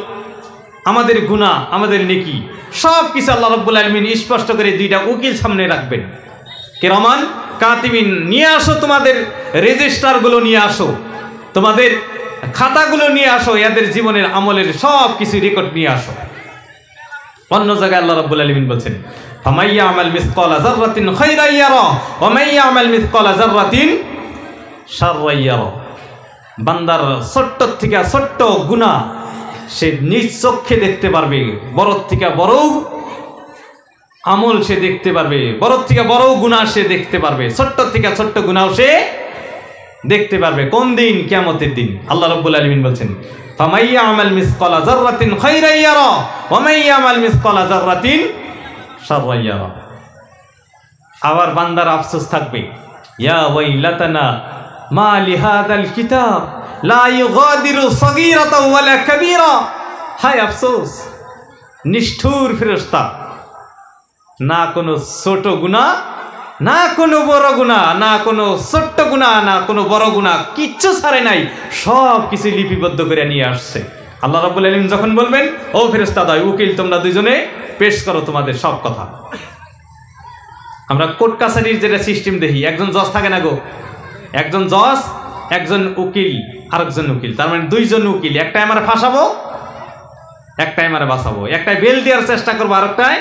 [SPEAKER 1] আমাদের গুনাহ, আমাদের নেকি, সব কিছু আল্লাহ রাব্বুল আলামিন স্পষ্ট করে দুইটা উকিল সামনে রাখবেন। কিরামান কাতিবিন, নিয়ে আসো তোমাদের রেজিস্টারগুলো, নিয়ে আসো তোমাদের খাতাগুলো, নিয়ে আসো এদের জীবনের আমলের সব কিছু রেকর্ড নিয়ে আসো। অন্য জায়গায় আল্লাহ রাব্বুল আলামিন বলেন ফামাইয়া আমাল মিসকালা যাররাতিন খায়রান ইয়ারা ওয়া মাইয়া আমাল মিসকালা যাররাতিন শাররান ইয়ারা। বান্দার ছোট্ট থেকে ছোট্ট গুনাহ সে নিজ চোখে দেখতে পারবে, বড় থেকে বড় আমল সে দেখতে পারবে, বড় থেকে বড় গুনাহ সে দেখতে পারবে, ছোট্ট থেকে ছোট্ট গুনাহ সে দেখতে পারবে। কোন দিন? কিয়ামতের দিন। আল্লাহ রাব্বুল আলামিন বলেন ফামাইয়া আমাল মিসকালা যাররাতিন খায়রান ইয়ারা ওয়া মাইয়া আমাল মিসকালা যাররাতিন শাররান ইয়ারা। আবার বান্দার আফসোস থাকবে, ইয়া ওয়াইলাতানা মা লিহাদাল কিতাব লা ইউগাদিরু সাগীরাতাও ওয়ালা কাবীরা। হায় আফসোস, নিষ্ঠুর ফেরেশতা, না কোনো ছোট গুনাহ, না কোনো বড় গুনাহ, না কোনো ছোট্ট গুনাহ, না কোনো বড় গুনাহ, কিচ্ছু ছাড়ে নাই, সব কিছু লিপিবদ্ধ করে নিয়ে আসছে। আল্লাহ রাব্বুল আলামিন যখন বলবেন, ও ফেরেশতাদ্বয়, উকিল তোমরা দুইজনে পেশ করো তোমাদের সব কথা। আমরা কোর্ট কাছারির যেটা সিস্টেম দেখি, একজন জজ থাকে না গো, একজন জজ, একজন উকিল, আরেকজন উকিল, তার মানে দুইজন উকিল, একটাই আমরা ফাঁসাবো, একটাই আমরা বাঁচাবো, একটাই বেল দেওয়ার চেষ্টা করবো, আরেকটাই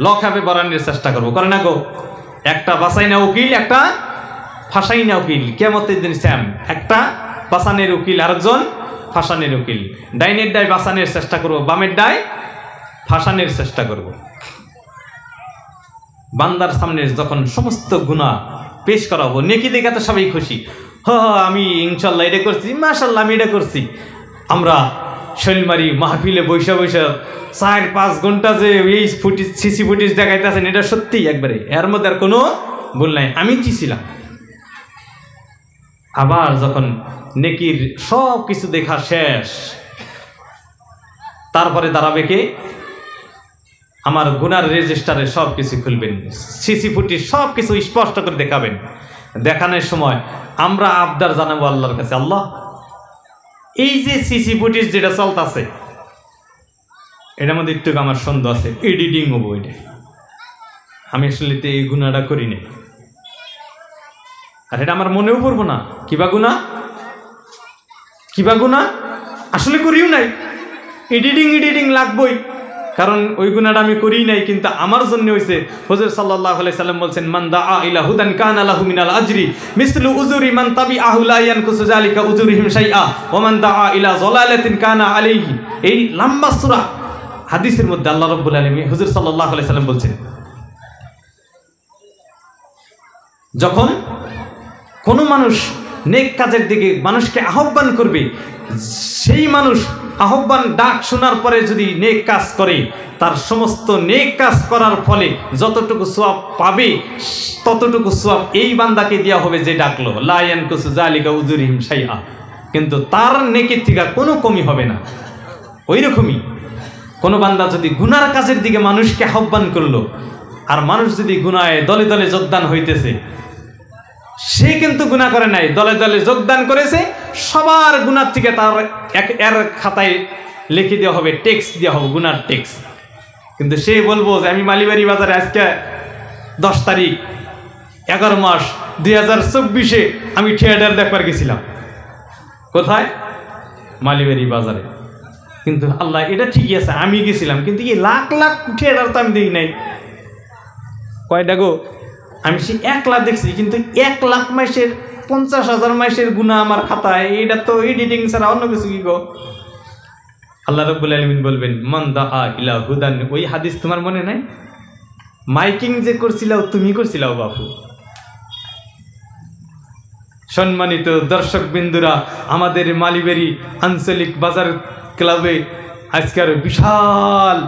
[SPEAKER 1] লকআপে বরানের চেষ্টা করবো, করে না গো? একটা বাঁচাই না উকিল, একটা ফাঁসাই না উকিল। কিয়ামতের দিন স্যাম, একটা বাঁচানের উকিল, আরেকজন ফাঁসানের উকিল। ডাইনের ডাই বাঁচানের চেষ্টা করবো, বামের ডাই ফাঁসানের চেষ্টা করব। বান্দার সামনে যখন সমস্ত গুনাহ পেশ করাবো, নেকি দেখে তো সবাই খুশি, আমি ইনশাল্লাহ এটা করছি, মাশাল্লাহ আমি এটা করছি। আমরা শৈলমারি মাহফিলে বৈশা বৈশা 4-5 ঘন্টা যে এই সিসি ফুটেজ দেখাইতেছেন, এটা সত্যি একবারে, এর মধ্যে আর কোনো ভুল নাই, আমি কি ছিলাম। আবার যখন নেকির সব কিছু দেখা শেষ, তারপরে দাঁড়াবে কে? আমার গুনার রেজিস্টারে সব কিছু খুলবেন, সিসি ফুটেজ সব কিছু স্পষ্ট করে দেখাবেন। দেখানোর সময় আমরা আবদার জানাবো আল্লাহর কাছে, আল্লাহ এই যে সিসি ফুটেজ যেটা চলতেছে, এটার মধ্যে একটু আমার সন্দেহ আছে, এডিটিং হবো, এটা আমি আসলে তো এই গুনাহটা করি নাই, আর এটা আমার মনেও পড়বো না। কিবা গুনাহ, কিবা গুনাহ আসলে করিও নাই, এডিটিং লাগবই, কারণ ওই গুনাহটা আমি করি নাই, কিন্তু আমার জন্য হয়েছে। হুজুর সাল্লাল্লাহু আলাইহি সাল্লাম বলছেন, মান দাআ ইলা হুদান কানা লাহু মিনাল আজরি মিসলু উজুরি মান তাবিআহু লা ইয়ানকুসু যালিকা উজুরিহিম শাইআ ওয়া মান দাআ ইলা যালালাতিন কানা আলাইহি। এই লম্বা সূরা হাদিসের মধ্যে আল্লাহ রাব্বুল আলামিন, হুজুর সাল্লাল্লাহু আলাইহি সাল্লাম বলছেন, যখন কোনো মানুষ নেক কাজের দিকে মানুষকে আহ্বান করবে, সেই মানুষ আহ্বান ডাক শোনার পরে যদি নেক কাজ করে, তার সমস্ত নেক কাজ করার ফলে যতটুকু সওয়াব পাবে, ততটুকু সওয়াব এই বান্দাকে দেওয়া হবে যে ডাকলো, লা ইয়ানকুসু যালিকা উজুরিহিম শাইআ, কিন্তু তার নেকির থেকে কোনো কমি হবে না। ওই রকমই কোনো বান্দা যদি গুনার কাজের দিকে মানুষকে আহ্বান করলো, আর মানুষ যদি গুনায় দলে দলে যোগদান হইতেছে, সে কিন্তু গুনাহ করে নাই, দলে দলে যোগদান করেছে, সবার গুনার থেকে তার এর খাতায় লিখে দেওয়া হবে, ট্যাক্স দেওয়া হবে, গুনার ট্যাক্স। কিন্তু সে বলবো যে আমি মালিবাড়ি বাজারে আজকে 10 তারিখ 11 মাস 2024-এ আমি থিয়েটার দেখবার গেছিলাম। কোথায়? মালিবাড়ি বাজারে। কিন্তু আল্লাহ, এটা ঠিকই আছে, আমি গেছিলাম, কিন্তু এই লাখ লাখ থিয়েটার তো আমি দেখি নাই। কয়টা গো? আমি সে 1 লাখ দেখছি, কিন্তু 1 লাখ মাসের 50,000 মাসের গুনাহ আমার খাতায়, এটা তো এডিটিং ছাড়া অন্য কিছু কি গো? আল্লাহ রাব্বুল আলামিন বলবেন মান দাআ ইলা হুদান। ওই হাদিস তোমার মনে নাই? মাইকিং যে করছিলাও তুমি করছিলাও বাপু। সম্মানিত দর্শক বিন্দুরা, আমাদের মালিবেরি আঞ্চলিক বাজার ক্লাবে আজকের বিশাল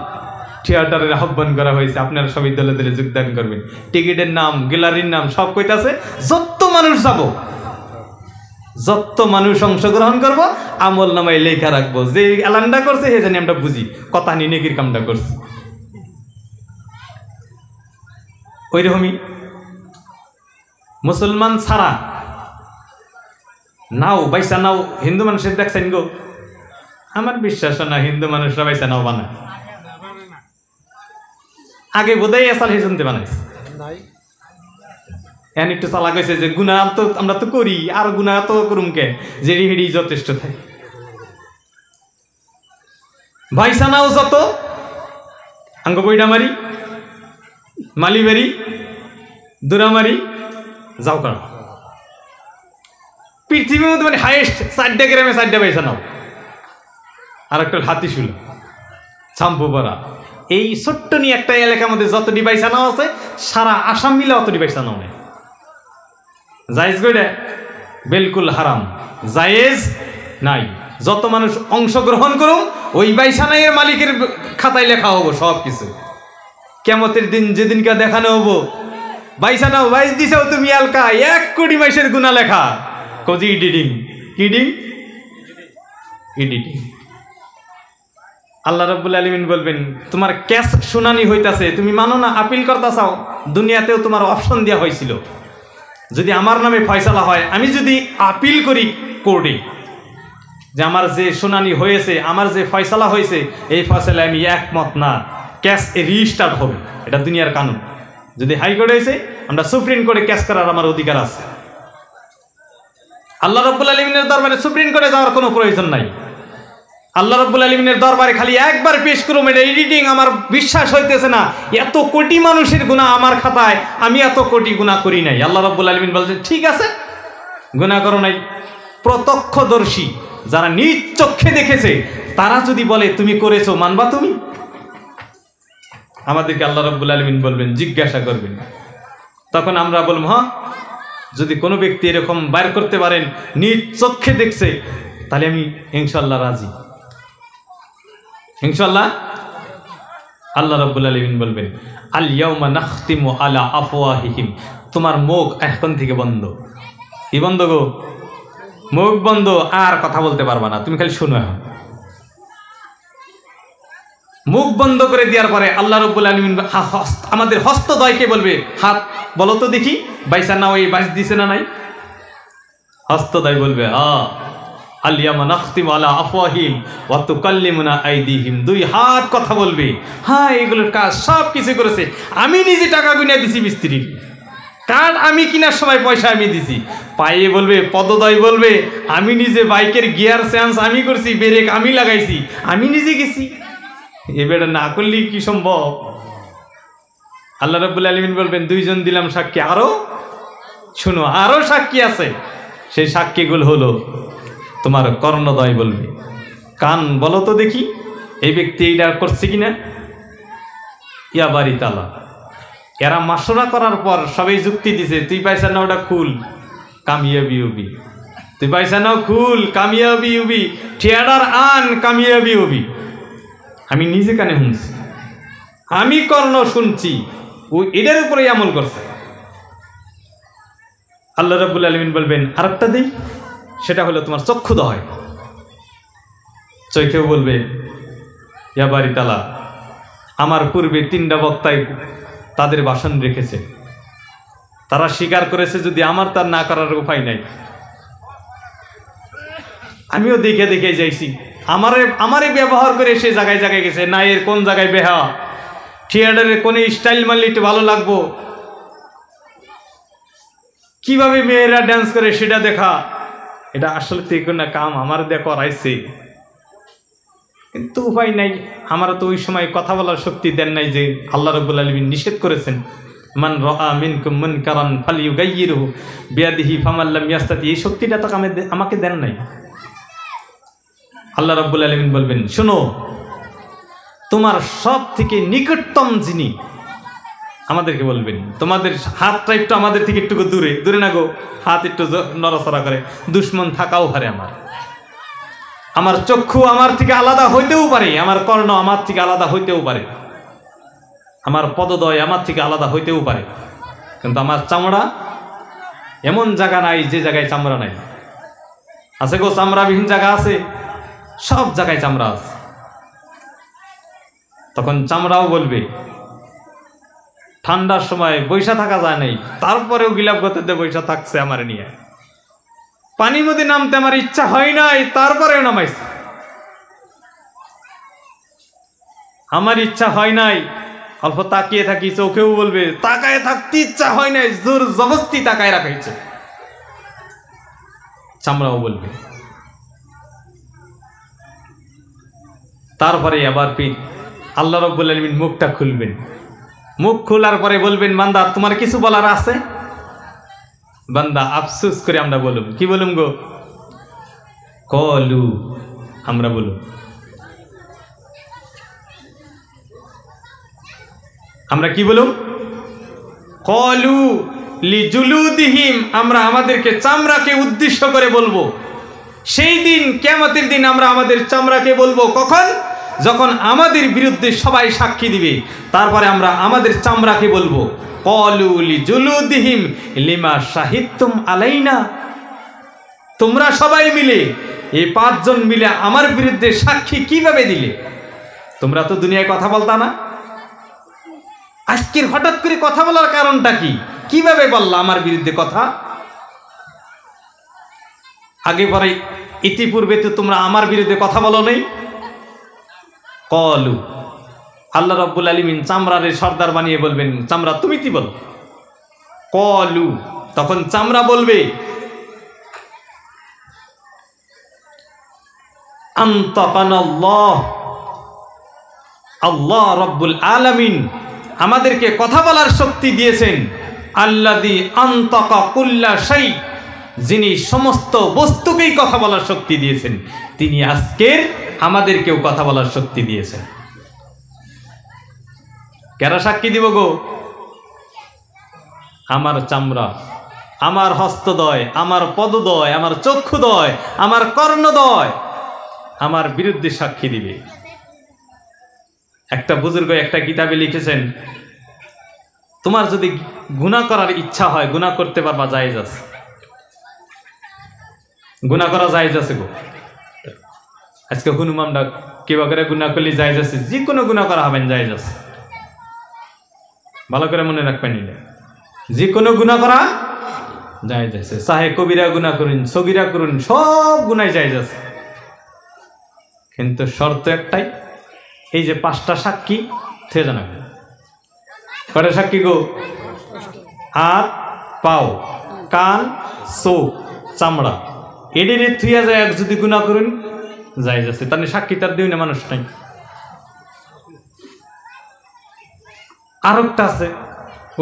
[SPEAKER 1] থিয়েটারের আহ্বান করা হয়েছে। আপনারা সবাই দলে দলে যোগদান করবেন। টিকিটের নাম, গ্যালারির নাম সব কইতাছে। যত মানুষ যাব, যত মানুষ অংশগ্রহণ করব, আমল নামায় লেখা রাখবো যে এলানটা করছে সে জানি আমরা বুঝি কথা নি নেকির কামটা করছি। ওই রকমই মুসলমান ছাড়া নাও বাইসা নাও হিন্দু মানুষের দেখছেন গো? আমার বিশ্বাস না হিন্দু মানুষরা বাইসা নাও বানায়। আগে বোধহয় এসাল হে শুনতে বানাইছে, এখন একটু চালা গেছে যে গুনাহ তো আমরা তো করি, আর গুনাহ তো করুম কে, যে হিড়ি যথেষ্ট থাকে। বাইসা নাও যত আঙ্গ বইডা মারি, মালিবাড়ি, দুরামারি যাও কারণ পৃথিবীর মধ্যে মানে হাইয়েস্ট 4টা গ্রামে 4টা বাইসা নাও। আর একটা হাতিশুল, চাম্পুপাড়া, এই ছোট্ট নিয়ে একটা এলাকার মধ্যে যতটি বাইসা নাও আছে সারা আসাম মিলে অতটি বাইসা নাও নেই। জায়েজ গইডা বিলকুল হারাম, জায়েজ নাই। যত মানুষ অংশগ্রহণ করুন ওই বাইসা নাইয়ের মালিকের খাতায় লেখা হবো সব কিছু। কিয়ামতের দিন যেদিনকে দেখানো হবো বাইসা নাও বাইস দিছাও তুমি আলকা 1 কোটি মাইসের গুনাহ লেখা। কজি এডিটিং কিডিং এডিটিং। আল্লাহ রাব্বুল আলামিন বলবেন তোমার কেস শুনানি হইতাছে, তুমি মানো না, আপিল করতে চাও, দুনিয়াতেও তোমার অপশন দেওয়া হয়েছিল যদি আমার নামে ফয়সালা হয়, আমি যদি আপিল করি কোর্টে যে আমার যে শুনানি হয়েছে, আমার যে ফয়সালা হয়েছে এই ফয়সালায় আমি একমত না, কেস রিস্টার্ট হবে। এটা দুনিয়ার কানুন। যদি হাইকোর্টে হয়েছে আমরা সুপ্রিম কোর্টে কেস করার আমার অধিকার আছে। আল্লাহ রাব্বুল আলামিনের দরবারে সুপ্রিম কোর্টে যাওয়ার কোনো প্রয়োজন নাই। আল্লাহ রাব্বুল আলামিনের দরবারে খালি একবার পেশ করুম, এটা এডিটিং আমার বিশ্বাস হইতেছে না, এত কোটি মানুষের গুনাহ আমার খাতায়, আমি এত কোটি গুনাহ করি নাই। আল্লাহ রাব্বুল আলামিন বলছেন ঠিক আছে গুনাহ করো নাই। প্রত্যক্ষদর্শী যারা নিজ চোখে দেখেছে তারা যদি বলে তুমি করেছো, মানবা তুমি? আমাদেরকে আল্লাহ রাব্বুল আলামিন বলবেন, জিজ্ঞাসা করবেন, তখন আমরা বলবো হ্যাঁ। যদি কোনো ব্যক্তি এরকম বাইর করতে পারেন নিজ চোখে দেখছে, তাহলে আমি ইনশাআল্লাহ রাজি, ইনশাআল্লাহ। আল্লাহ রাব্বুল আলামিন বলবেন আল ইয়াউমা নাখতিমু আলা আফওয়াহিহিম, তোমার মুখ এখন থেকে বন্ধ। কি বন্ধ গো? মুখ বন্ধ, আর কথা বলতে পারবা না, তুমি খালি শুনো। এখন মুখ বন্ধ করে দেওয়ার পরে আল্লাহ রাব্বুল আলামিন আমাদের হস্তদ্বয়কে বলবে হাত বলো তো দেখি বাইসা নাও, এই বাইস দিছে না নাই? হস্তদ্বয় বলবে আল ইয়াউমা নাখতিমু আলা আফওয়াহিহিম ওয়া তুকাল্লিমুনা আইদিহিম, 2 হাত কথা বলবে। হ্যাঁ এগুলোর কাজ সব কিছু করেছে, আমি নিজে টাকা গুনে দিছি মিস্ত্রির, কারণ আমি কেনার সময় পয়সা আমি দিছি। পায়ে বলবে, পদদ্বয় বলবে আমি নিজে বাইকের গিয়ার চেঞ্জ আমি করছি, ব্রেক আমি লাগাইছি, আমি নিজে গেছি। এবারে না করলে কি সম্ভব? আল্লাহ রাব্বুল আলামিন বলবেন 2 জন দিলাম সাক্ষী, আরো শুনো আরো সাক্ষী আছে। সেই সাক্ষীগুলো হলো তোমার কর্ণদ্বয় বলবে, কান বলো তো দেখি এই ব্যক্তি এইটা করছে কিনা। ইয়া বাড়ি তালা, এরা মাসরা করার পর সবাই যুক্তি দিছে, তুই পয়সা না ওটা খুল, কামিয়াবি হবি, তুই পয়সা নাও খুল, কামিয়াবি হবি, থিয়েটার আন, কামিয়াবি হবি। আমি নিজে কানে শুনছি, আমি কর্ণ শুনছি, ও এটার উপরেই আমল করছে। আল্লাহ রাব্বুল আলামিন বলবেন আরেকটা দেই, সেটা হলো তোমার চক্ষুদয়। চোখেও বলবে ইয়া বাড়ি তালা, আমার পূর্বে 3টা বক্তায় তাদের ভাষণ রেখেছে, তারা স্বীকার করেছে যদি আমার তার না করার উপায় নাই। আমিও দেখে দেখে যাইছি, আমারে ব্যবহার করে সে জায়গায় জায়গায় গেছে, না এর কোন জায়গায় বেহা, থিয়েটারের কোন স্টাইল মারলে একটু ভালো লাগবো, কিভাবে মেয়েরা ডান্স করে সেটা দেখা। এটা আসলে তো না কাম আমার দেখো করাইছে, কিন্তু উপায় নাই। আমার তো ওই সময় কথা বলার শক্তি দেন নাই যে আল্লাহ রাব্বুল আলামিন নিষেধ করেছেন। মান রাআ মিনকুম মুনকারান ফালইউগাইয়িরহু বিয়াদিহি ফামান লাম ইয়াস্তাতি, এই শক্তিটা তো আমাকে দেন নাই। আল্লাহ রাব্বুল আলামিন বলবেন, শোনো, তোমার সব থেকে নিকটতম যিনি, আমাদেরকে বলবেন, তোমাদের হাতটা একটু আমাদের থেকে একটু দূরে দূরে না গো, হাত একটু নড়াচড়া করে, দুশ্মন থাকাও পারে আমার চক্ষু আমার থেকে আলাদা হইতেও পারে, আমার কর্ণ আমার থেকে আলাদা হইতেও পারে, আমার পদদয় আমার থেকে আলাদা হইতেও পারে, কিন্তু আমার চামড়া এমন জায়গা নাই যে জায়গায় চামড়া নাই। আছে গো, চামড়াবিহীন জায়গা আছে, সব জায়গায় চামড়া আছে। তখন চামড়াও বলবে, ঠান্ডার সময় বৈশা থাকা যায় নাই, তারপরেও গিলাপ গততে বৈশা থাকছে আমার নিয়ে, পানির মধ্যে নামতে আমার ইচ্ছা হয় নাই, তারপরেও নামাইছে, আমার ইচ্ছা হয় নাই, অল্প তাকিয়ে থাকি, চোখেও বলবে তাকায় থাকতে ইচ্ছা হয় নাই, জোর জবরদস্তি তাকায় রাখাইছে, চামড়াও বলবে। তারপরে আবার আল্লাহ রাব্বুল আলামিন মুখটা খুলবেন, মুখ খোলার পরে বলবেন, বান্দা তোমার কিছু বলার আছে? বান্দা আফসোস করে আমরা বলুম, কি বলুম গো? কলু, আমরা বলুম, আমরা কি বলুম? কলু লিজুলুদিহিম, আমরা আমাদেরকে চামড়াকে উদ্দেশ্য করে বলবো। সেই দিন, কিয়ামতের দিন আমরা আমাদের চামড়াকে বলবো। কখন? যখন আমাদের বিরুদ্ধে সবাই সাক্ষী দিবে, তারপরে আমরা আমাদের চামড়াকে বলবো, কলু লিজুলুদিহিম লিমা শাহিদতুম আলাইনা, তোমরা সবাই মিলে, এই 5 জন মিলে আমার বিরুদ্ধে সাক্ষী কিভাবে দিলে? তোমরা তো দুনিয়ায় কথা বলতা না, আজকের হঠাৎ করে কথা বলার কারণটা কি? কিভাবে বললা আমার বিরুদ্ধে কথা? আগে পরে ইতিপূর্বে তো তোমরা আমার বিরুদ্ধে কথা বলো নাই। কলু, আল্লাহ রাব্বুল আলামিন চামড়ারে সর্দার বানিয়ে বলবেন, চামড়া তুমি কি বলো? কলু, তখন চামড়া বলবে, আনতাকানাল্লাহ, আল্লাহ রাব্বুল আলামিন আমাদেরকে কথা বলার শক্তি দিয়েছেন। আল্লাযী আনতাকা কুল্লা শাই, যিনি সমস্ত বস্তুকেই কথা বলার শক্তি দিয়েছেন, তিনি আজকের আমাদেরকেও কথা বলার শক্তি দিয়েছেন। কারা সাক্ষী দিব গো? আমার চামড়া, আমার হস্তদয়, আমার পদদয়, আমার চক্ষুদয়, আমার কর্ণদয় আমার বিরুদ্ধে সাক্ষী দিবে। একটা বুজুর্গ একটা কিতাবে লিখেছেন, তোমার যদি গুনাহ করার ইচ্ছা হয়, গুনাহ করতে পারবা, জায়েজ আছে, গুনাহ করা জায়েজ আছে গো। আজকে হনুমানরা কেবা করে গুনাহ করলে জায়েজ আছে, যে কোনো গুনাহ করা হবেন জায়েজ আছে, ভালো করে মনে রাখবেন, যে কোনো গুনাহ করা জায়েজ আছে, চাহে কবিরা গুনাহ করুন, সগীরা করুন, সব গুনাহ জায়েজ আছে। কিন্তু শর্ত একটাই, এই যে 5টা সাক্ষী থেকে জানাবেন। কয়টা সাক্ষী গো? হাত, পাও, কান, চোখ, চামড়া, এডেরে থুইয়া যায় যদি গুনাহ করুন জায়েজ আছে। তাহলে সাক্ষী তার দুই না মানুষ নাই। আর একটা আছে,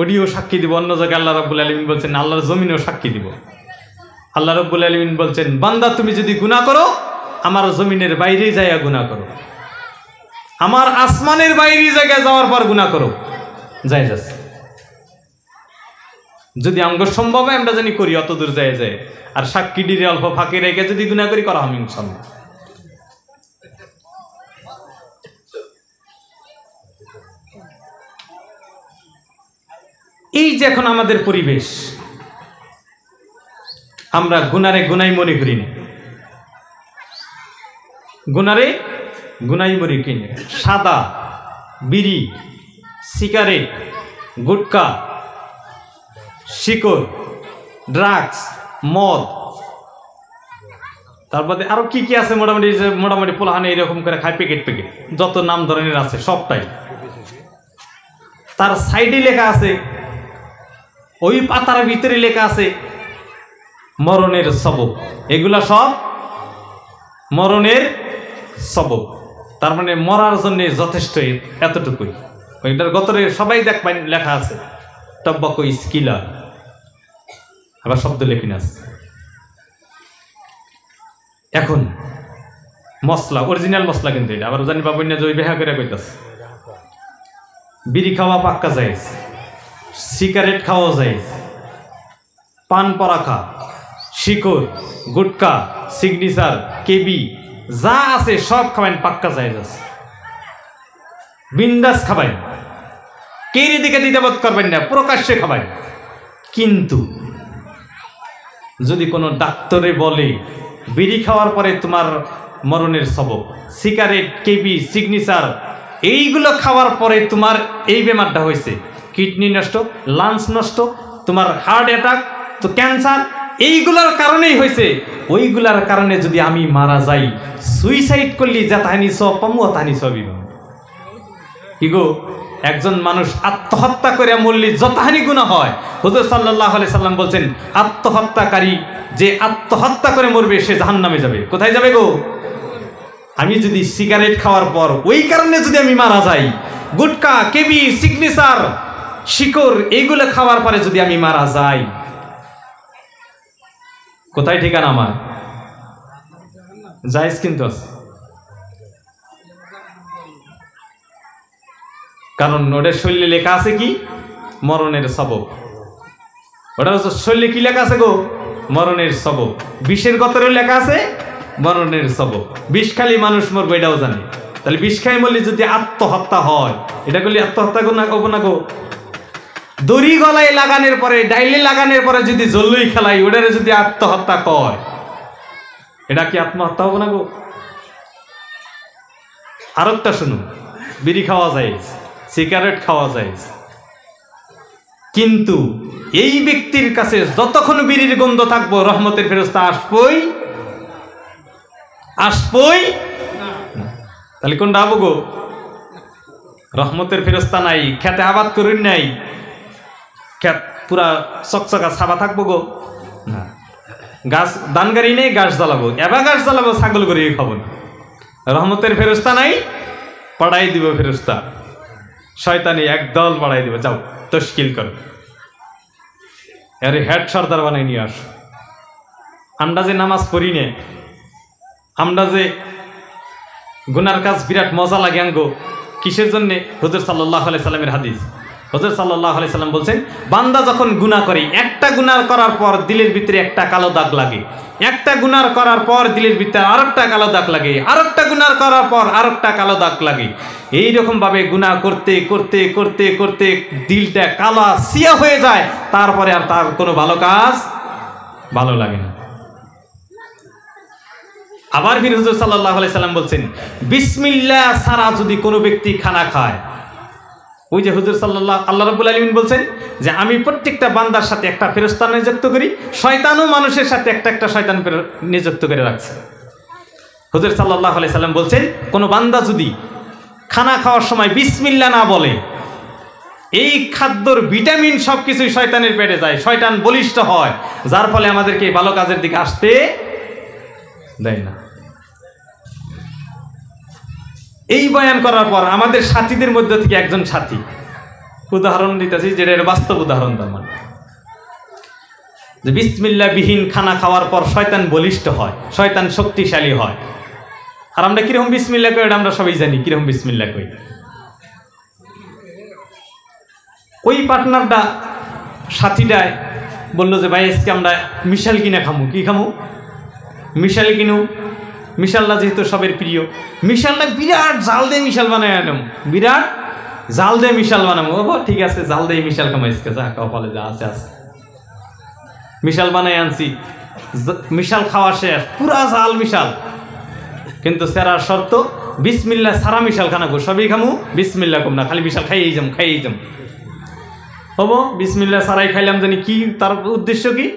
[SPEAKER 1] ওডিও সাক্ষী দিব অন্য জায়গায়। আল্লাহ রাব্বুল আলামিন বলছেন, আল্লাহর জমিনেও সাক্ষী দিব। আল্লাহ রাব্বুল আলামিন বলছেন, বান্দা তুমি যদি গুনাহ করো, আমার জমিনের বাইরে যাইয়া গুনাহ করো, আমার আসমানের বাইরে জায়গায় যাওয়ার পর গুনাহ করো, জায়েজ আছে। যদি আমগো সম্ভব হয় আমরা জানি করি, অত দূর যায় যায়। আর সাক্ষী ডিরে অল্প ফাঁকে রেখে যদি গুনাহ করি, করা হবে ইনশাআল্লাহ। এই যে এখন আমাদের পরিবেশ, আমরা গুনারে গুনাই মনে করি না, গুনারে গুনাই মনে কিনে। সাদা, বিড়ি, সিগারেট, গুটকা, শিকড়, ড্রাগস, মদ, তারপরে আরো কি কি আছে মোটামুটি, মোটামুটি পোলাহানে এরকম করে খায়, প্যাকেট প্যাকেট যত নাম ধরনের আছে সবটাই। তার সাইডে লেখা আছে, ওই পাতার ভিতরে লেখা আছে মরণের সবক। এগুলা সব মরণের সবক, তার মানে মরার জন্য যথেষ্ট, এতটুকুই। ওইটার গতরে সবাই দেখবেন লেখা আছে টব্বাকো ইজ কিলার, আবার শব্দ লেখিন আছে। এখন মশলা, অরিজিনাল মশলা কিন্তু এটা, আবার জানি পাবেন না যে ওই বেহা করে কইতাছে। বিড়ি খাওয়া পাক্কা যায়, সিগারেট খাওয়া যায়, পান পরাখা, শিকড়, গুটকা, সিগনেচার, কেবি যা আছে সব খাবেন, পাক্কা যায় আছে, বিন্দাস খাবেন, কেরি দিকে দ্বিধাবোধ করবেন না, প্রকাশ্যে খাবেন। কিন্তু যদি কোনো ডাক্তারে বলে বিড়ি খাওয়ার পরে তোমার মরণের সবব, সিগারেট, কেবি, সিগনেচার এইগুলো খাওয়ার পরে তোমার এই বেমারটা হয়েছে, কিডনি নষ্ট, লাংস নষ্ট, তোমার হার্ট অ্যাটাক, তো ক্যান্সার, এইগুলোর কারণেই হয়েছে, ওইগুলার কারণে যদি আমি মারা যাই, সুইসাইড করলি যা তাহানি সব পামু তাহানি সবই পামু। কি গো, একজন মানুষ আত্মহত্যা করে মরলে যতহানি গুনাহ হয়, হুজুর সাল্লাল্লাহু আলাইহি সাল্লাম বলছেন আত্মহত্যাকারী যে আত্মহত্যা করে মরবে সে জাহান্নামে যাবে। কোথায় যাবে গো? আমি যদি সিগারেট খাওয়ার পর ওই কারণে যদি আমি মারা যাই, গুটকা, কেবি, সিগনেচার, শিকড় এইগুলো খাওয়ার পরে যদি আমি মারা যাই, কোথায় ঠিকানা আমার? জায়েজ কিন্তু আছে, কারণ ওটার শরীরে লেখা আছে কি? মরণের সবব। ওটার শরীরে কি লেখা আছে গো? মরণের সবব। বিষের গতরে লেখা আছে মরণের সবব। বিষ খালি মানুষ মরবে এটাও জানে, তাহলে বিষ খাই মরলে যদি আত্মহত্যা হয়, এটা করলে আত্মহত্যা করবো না গো? দড়ি গলায় লাগানোর পরে, ডাইলে লাগানোর পরে যদি জল্লই খেলাই, ওটারে যদি আত্মহত্যা কয়, এটা কি আত্মহত্যা হবো না গো? আরেকটা শুনুন, বিড়ি খাওয়া যায়, সিগারেট খাওয়া যায়, কিন্তু এই ব্যক্তির কাছে যতক্ষণ বিড়ির গন্ধ থাকবো, রহমতের ফেরেশতা আসবই তাহলে কোনটা হবো গো? রহমতের ফেরেশতা নাই, খেতে আবাদ করুন নাই, খেত পুরা চকচকা ছাবা থাকবো গো? না। গাছ দান গাড়ি নেই, গাছ জ্বালাবো, এবার গাছ জ্বালাবো, ছাগল গড়িয়ে খাবো না। রহমতের ফেরেশতা নাই, পড়াই দিব ফেরেশতা, শয়তানি একদল পড়াই দিব, যাও তশকিল করো, আরে হেড সর্দার বানাই নিয়ে আস। আমরা যে নামাজ পড়ি নে, আমরা যে গুনার কাজ বিরাট মজা লাগে আঙ্গো, কিসের জন্যে? হুজুর সাল্লাল্লাহু আলাইহি সাল্লামের হাদিস। হুজুর সাল্লাল্লাহু আলাইহি সাল্লাম বলছেন, বান্দা যখন গুনাহ করে, একটা গুনাহ করার পর দিলের ভিতরে একটা কালো দাগ লাগে, একটা গুনাহ করার পর দিলের ভিতরে আরেকটা কালো দাগ লাগে, আরেকটা গুনাহ করার পর আরেকটা কালো দাগ লাগে। এইরকম ভাবে গুনাহ করতে করতে করতে করতে দিলটা কালো সিয়া হয়ে যায়, তারপরে আর তার কোনো ভালো কাজ ভালো লাগে না। আবার ফির হুজুর সাল্লাল্লাহু আলাইহি সাল্লাম বলছেন, বিসমিল্লাহ ছাড়া যদি কোনো ব্যক্তি খানা খায়, ওই যে হুজুর আল্লাহ রাব্বুল আলামিন বলছেন যে আমি প্রত্যেকটা বান্দার সাথে একটা ফেরেশতা নিযুক্ত করি, শয়তানও মানুষের সাথে একটা শয়তান নিযুক্ত করে রাখছে। হুজুর সাল্লাল্লাহু আলাইহি সাল্লাম বলছেন, কোনো বান্দা যদি খানা খাওয়ার সময় বিসমিল্লাহ না বলে, এই খাদ্যর ভিটামিন সবকিছুই শয়তানের পেটে যায়, শয়তান বলিষ্ঠ হয়, যার ফলে আমাদেরকে ভালো কাজের দিকে আসতে দেয় না। এই বয়ান করার পর আমাদের সাথীদের মধ্যে থেকে একজন সাথী, উদাহরণ দিতেছি, যেটা এর বাস্তব উদাহরণ, তার মানে যে বিসমিল্লাহ বিহীন খানা খাওয়ার পর শয়তান বলিষ্ঠ হয়, শয়তান শক্তিশালী হয়। আর আমরা কিরকম বিসমিল্লাহ কই, এটা আমরা সবাই জানি কিরকম বিসমিল্লাহ কই। ওই পার্টনারটা, সাথীটায় বললো যে ভাই আজকে আমরা মিশাল কিনে খামু। কি খামু? মিশাল কিনু। মিশালটা যেহেতু সবের প্রিয়, মিশালটা বিরাট জাল দিয়ে মিশাল বানায় আনম, বিরাট জাল দিয়ে মিশাল বানাবো। ও ঠিক আছে, জাল দিয়ে মিশাল খামো আজকে, যা কপালে যা আছে আছে। মিশাল বানাই আনছি, মিশাল খাওয়া শেষ, পুরা জাল মিশাল, কিন্তু সেরার শর্ত বিসমিল্লাহ সারা মিশাল খানাবো, সবই খামু, বিসমিল্লাহ কম না, খালি মিশাল খাইয়েই যাম। হবো বিসমিল্লাহ সারাই খাইলাম, জানি কি তার উদ্দেশ্য কি?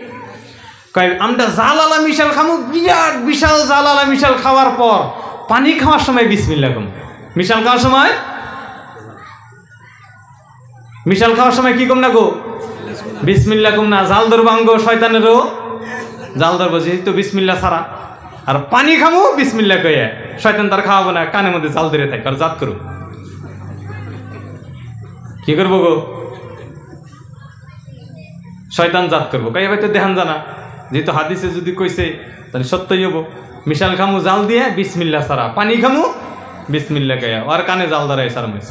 [SPEAKER 1] আমরা জালালা মিশাল খামু, বিরাট বিশাল জালালা মিশাল খাওয়ার পর পানি খাওয়ার সময় বিসমিল্লাহ কম। মিশাল খাওয়ার সময় কি কম না গো? বিসমিল্লাহ কম না। জাল ধরবো আঙ্গ শয়তানেরও জাল ধরবো, যেহেতু বিসমিল্লাহ সারা। আর পানি খামু বিসমিল্লাহ কয়ে, শয়তান তার খাওয়াবো না, কানের মধ্যে জাল ধরে থাকে, আর জাত করু। কি করবো গো? শয়তান জাত করবো কাই ভাই তো দেখান জানা যেহেতু হাদিসে যদি কইছে তাহলে সত্যই হবো মিশাল খামু জাল দিয়ে বিসমিল্লা সারা পানি খামু বিসমিল্লা গায়া আর কানে জাল দাঁড়ায় সারা মেস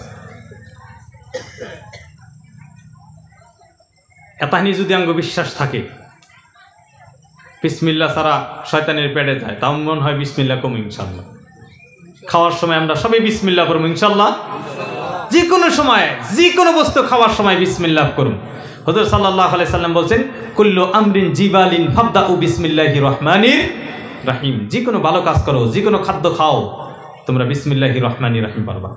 [SPEAKER 1] এতাহানি যদি আঙ্গ বিশ্বাস থাকে বিসমিল্লা সারা শয়তানের পেটে যায় তাও মনে হয় বিসমিল্লা কম ইনশাল্লাহ খাওয়ার সময় আমরা সবাই বিসমিল্লাহ করবো ইনশাল্লাহ যে কোনো সময় যে কোনো বস্তু খাওয়ার সময় বিসমিল্লাহ করুন হুজুর সাল্লাল্লাহু আলাইহি সাল্লাম বলছেন কুল্লু আমরিন জিবালিন ফাবদাউ বিসমিল্লাহির রহমানির রহিম যে কোনো ভালো কাজ করো যে কোনো খাদ্য খাও তোমরা বিসমিল্লাহির রহমানির রহিম পারবা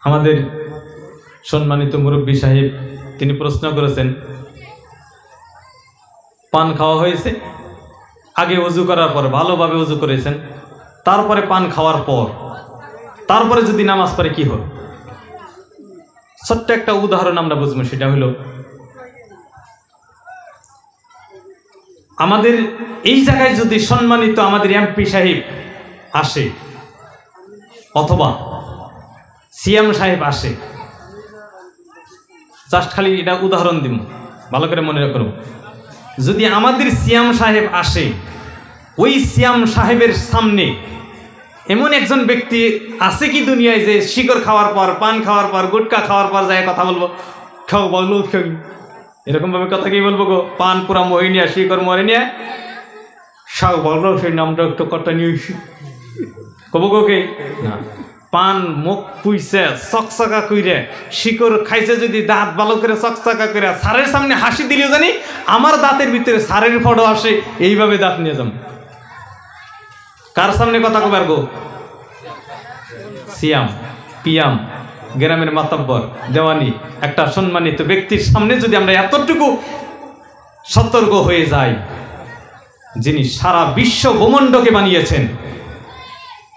[SPEAKER 1] আমাদের সম্মানিত মুরব্বী সাহেব তিনি প্রশ্ন করেছেন পান খাওয়া হয়েছে আগে ওযু করার পর ভালোভাবে ওযু করেছেন তারপরে পান খাওয়ার পর তারপরে যদি নামাজ পড়ে কি হবে ছোট্ট একটা উদাহরণ আমরা বুঝবো সেটা হলো আমাদের এই জায়গায় যদি সম্মানিত আমাদের এমপি সাহেব আসে অথবা সিএম সাহেব আসে জাস্ট খালি এটা উদাহরণ দিব ভালো করে মনে রাখো যদি আমাদের সিএম সাহেব আসে ওই সিএম সাহেবের সামনে এমন একজন ব্যক্তি আছে কি দুনিয়ায় যে শিকড় খাওয়ার পর পান খাওয়ার পর গুটকা খাওয়ার পর যায় কথা বলবো খাও বলো খাও এরকম ভাবে কথা কি বলবো গো পান পুরা মরে নিয়ে শিকড় মরে নিয়ে শাও বলো সেই নামটা একটু কথা নিয়ে কব গো কে না পান মুখ পুইছে চকচকা কইরে শিকড় খাইছে যদি দাঁত ভালো করে চকচকা করে সারের সামনে হাসি দিলেও জানি আমার দাঁতের ভিতরে সারের ফটো আসে এইভাবে দাঁত নিয়ে যাম কার সামনে কথা কবার গো সিয়াম পিয়াম গ্রামের মাতব্বর দেওয়ানি একটা সম্মানিত ব্যক্তির সামনে যদি আমরা এতটুকু সতর্ক হয়ে যাই যিনি সারা বিশ্ব ব্রহ্মাণ্ডকে বানিয়েছেন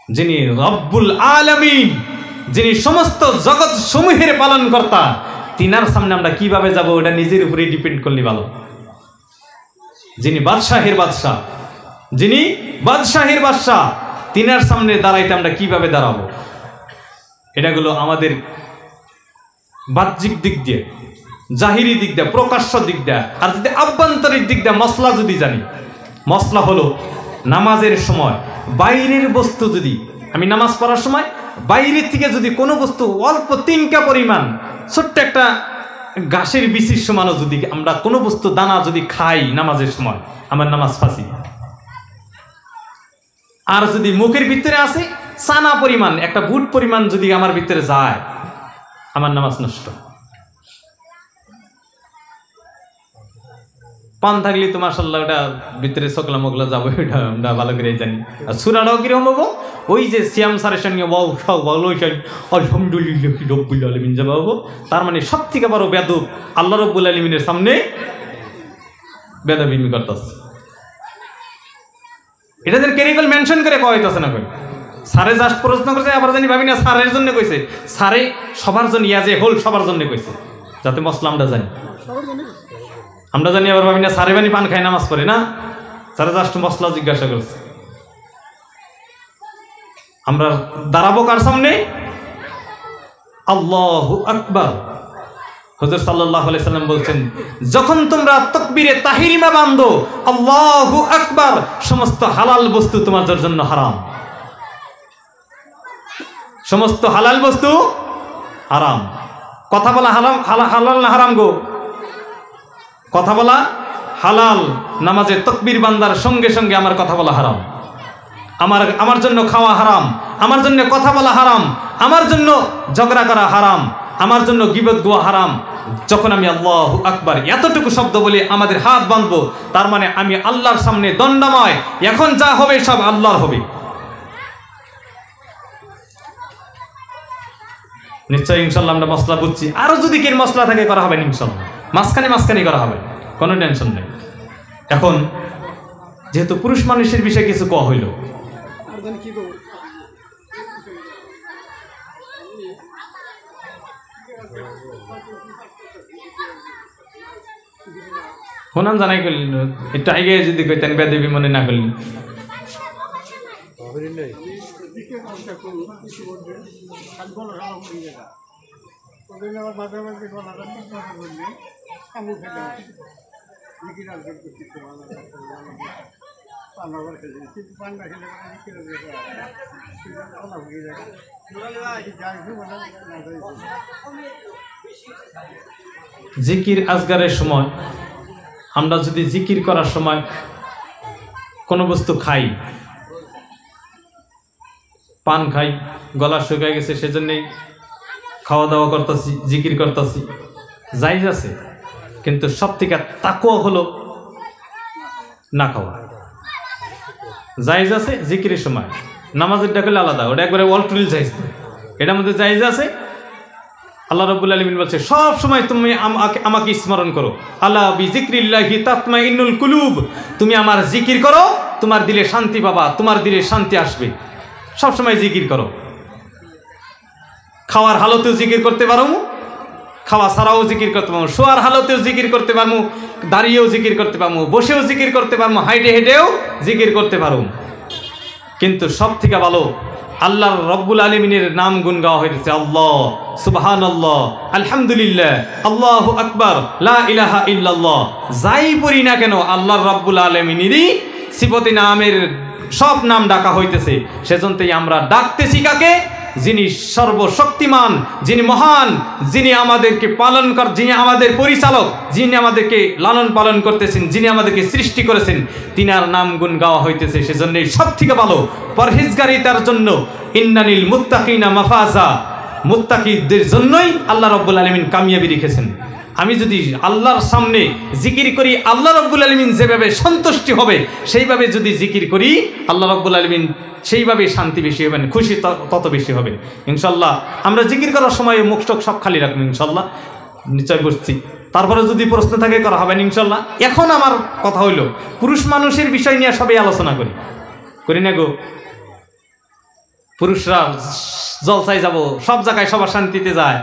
[SPEAKER 1] যিনি রব্বুল আলামিন যিনি সমস্ত জগৎ সমূহের পালনকর্তা তিনার সামনে আমরা কিভাবে যাব ওটা নিজের উপরে ডিপেন্ড করলে ভালো যিনি বাদশাহের বাদশাহ যিনি বাদশাহের বাদশাহ তিনার সামনে দাঁড়াইতে আমরা কিভাবে দাঁড়াবো এটা গুলো আমাদের বাহ্যিক দিক দিয়ে জাহিরি দিক দিয়ে প্রকাশ্য দিক দিয়ে আর যদি আভ্যন্তরিক দিক দিয়ে মসলা যদি জানি মসলা হলো নামাজের সময় বাইরের বস্তু যদি আমি নামাজ পড়ার সময় বাইরের থেকে যদি কোনো বস্তু অল্প তিনকা পরিমাণ ছোট্ট একটা ঘাসের বিচির সমানও যদি আমরা কোনো বস্তু দানা যদি খাই নামাজের সময় আমার নামাজ ফাঁসি আর যদি মুখের ভিতরে আসে সানা পরিমাণ একটা বুট পরিমাণ যদি আমার ভিতরে যায় আমার নামাজ নষ্ট পান থাকলে তো মাশাআল্লাহ ওটা ভিতরে সকলা মোগলা যাবো এটা আমরা ভালো করে জানি আর সুরাটাও কিরকম হবো ওই যে সিয়াম সারের সঙ্গে বাউ সব ভালো আলহামদুলিল্লাহ রব্বুল আলামিন যাবো হবো তার মানে সব থেকে বড় বেয়াদব আল্লাহ রব্বুল আলামিনের সামনে বেয়াদবি করতেছে এটা যেন কেরিকল মেনশন করে কয় হইতেছে না করে সারে জাস্ট প্রশ্ন করছে আবার জানি ভাবি না সারের জন্য কইছে সারে সবার জন্য ইয়াজে হোল সবার জন্য কইছে যাতে মসলা আমরা জানি আমরা জানি আবার ভাবি না সারে বানি পান খায় নামাজ পড়ে না সারে জাস্ট মসলা জিজ্ঞাসা করছে আমরা দাঁড়াবো কার সামনে আল্লাহু আকবার হুজুর সাল্লাল্লাহু আলাইহি সাল্লাম বলছেন যখন তোমরা তাকবীরে তাহরিমা বাঁধো আল্লাহু আকবার সমস্ত হালাল বস্তু তোমাদের জন্য হারাম সমস্ত হালাল বস্তু হারাম কথা বলা হারাম হালাল না হারাম গো কথা বলা হালাল নামাজে তাকবীর বান্দার সঙ্গে সঙ্গে আমার কথা বলা হারাম আমার জন্য খাওয়া হারাম আমার জন্য কথা বলা হারাম আমার জন্য ঝগড়া করা হারাম আমার জন্য গীবত গোয়া হারাম যখন আমি আল্লাহু আকবার এতটুকু শব্দ বলি আমাদের হাত বাঁধবো তার মানে আমি আল্লাহর সামনে দণ্ডময় এখন যা হবে সব আল্লাহর হবে নিশ্চয়ই ইনশাআল্লাহ আমরা মসলা বুঝছি আরো যদি কের মসলা থাকে করা হবে ইনশাআল্লাহ মাঝখানে করা হবে কোনো টেনশন নেই এখন যেহেতু পুরুষ মানুষের বিষয়ে কিছু কোয়া হইল শোনান জানাই করলেন একটু আগে যদি কইতেন বেদেবী মনে না করলেন। জিকির আজগারের সময় আমরা যদি জিকির করার সময় কোনো বস্তু খাই, পান খাই, গলা শুকায় গেছে সেজন্যই খাওয়া দাওয়া করতেছি, জিকির করতেছি, জায়েজ আছে। কিন্তু সব থেকে তাকওয়া হলো না খাওয়া। জায়েজ আছে জিকিরের সময়, নামাজের ডাকলে আলাদা, ওটা একবারে অলটুল জায়েজ, এটার মধ্যে জায়েজ আছে। আল্লাহ রাব্বুল আলামিন বলছে সব সময় তুমি আমাকে স্মরণ করো, আলা বিযিকরিল্লাহি তাতমাইন্নুল কুলুব, তুমি আমার জিকির করো, তোমার দিলে শান্তি পাবা, তোমার দিলে শান্তি আসবে। সব সময় জিকির করো। খাওয়ার হালতেও জিকির করতে পারো, খাওয়া ছাড়াও জিকির করতে পারবো, শোয়ার হালতেও জিকির করতে পারবো, দাঁড়িয়েও জিকির করতে পারবো, বসেও জিকির করতে পারবো, হাইটে হেঁটেও জিকির করতে পারবো। কিন্তু সব থেকে ভালো আল্লাহর রব্বুল আলামিনের নাম গুণ গাওয়া হয়েছে। আল্লাহ, সুবহানাল্লাহ, আলহামদুলিল্লাহ, আল্লাহু আকবার, লা ইলাহা ইল্লাল্লাহ। যাই পড়ি না কেন আল্লাহর রব্বুল আলামিনেরই সিফাতে নামের সব নাম ডাকা হইতেছে। সেজন্যই আমরা ডাকতেছি কাকে? যিনি সর্বশক্তিমান, যিনি মহান, যিনি আমাদেরকে পালন কর, যিনি আমাদের পরিচালক, যিনি আমাদেরকে লালন পালন করতেছেন, যিনি আমাদেরকে সৃষ্টি করেছেন, তিনার নাম গুণ গাওয়া হইতেছে। সেজন্যই সব থেকে ভালো পরহেজগারিতার জন্য ইন্নানিল মুত্তাকিনা মাফাজা, মুত্তাকিদের জন্যই আল্লাহ রাব্বুল আলামিন কামিয়াবি রেখেছেন। আমি যদি আল্লাহর সামনে জিকির করি, আল্লাহ রাব্বুল আলামিন যেভাবে সন্তুষ্টি হবে সেইভাবে যদি জিকির করি, আল্লাহ রাব্বুল আলামিন সেইভাবে শান্তি বেশি হবেন, খুশি তত বেশি হবে ইনশাল্লাহ। আমরা জিকির করার সময় মুখ টুক সব খালি রাখবো ইনশাল্লাহ, নিশ্চয় বসছি। তারপরে যদি প্রশ্ন থাকে করা হবে ইনশাল্লাহ। এখন আমার কথা হইল পুরুষ মানুষের বিষয় নিয়ে সবাই আলোচনা করি না গো। পুরুষরা জলসায় যাব, সব জায়গায় সবার শান্তিতে যায়,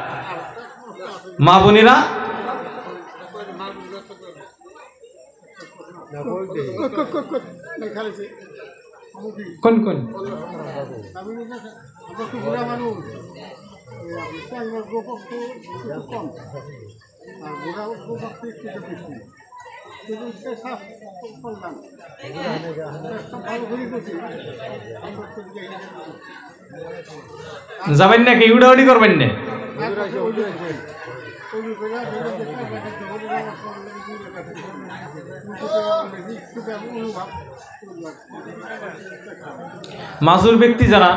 [SPEAKER 1] মা বোনেরা কোন কোন যাবেন নাকি? উড়াউড়ি করবেন না? মাজুর ব্যক্তি যারা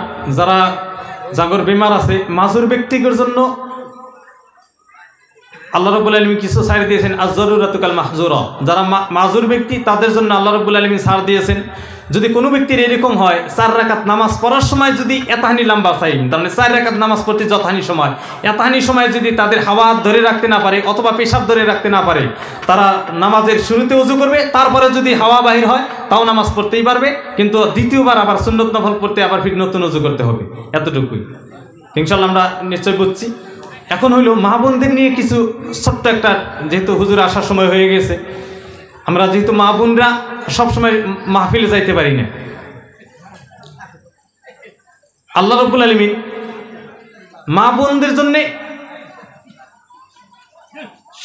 [SPEAKER 1] জাগর বেমার আছে, মাজুর ব্যক্তিদের জন্য আল্লাহ রাব্বুল আলামিন কিছু ছাড় দিয়েছেন। আয-যারুরাতু কাল মাহজুরা, যারা মাজুর ব্যক্তি তাদের জন্য আল্লাহ রাব্বুল আলামিন ছাড় দিয়েছেন। যদি কোনো ব্যক্তির এরকম হয় 4 রাকাত নামাজ পড়ার সময় যদি এতহানি লম্বা টাইম, তার মানে 4 রাকাত নামাজ পড়তে যতহানি সময়, এতহানি সময় যদি তাদের হাওয়া ধরে রাখতে না পারে অথবা পেশাব ধরে রাখতে না পারে, তারা নামাজের শুরুতে ওযু করবে, তারপরে যদি হাওয়া বাহির হয় তাও নামাজ পড়তেই পারবে, কিন্তু দ্বিতীয়বার আবার সুন্নত নফল পড়তে আবার ফির নতুন ওযু করতে হবে। এতটুকুই ইনশাআল্লাহ আমরা নিশ্চয় বুঝছি। এখন হইল মা বোনদের নিয়ে কিছু ছোট্ট একটা, যেহেতু হুজুর আসার সময় হয়ে গেছে, আমরা যেহেতু মা বোনরা সবসময় মাহফিলে যাইতে পারি না, আল্লাহ রাব্বুল আলামিন মা বোনদের জন্যে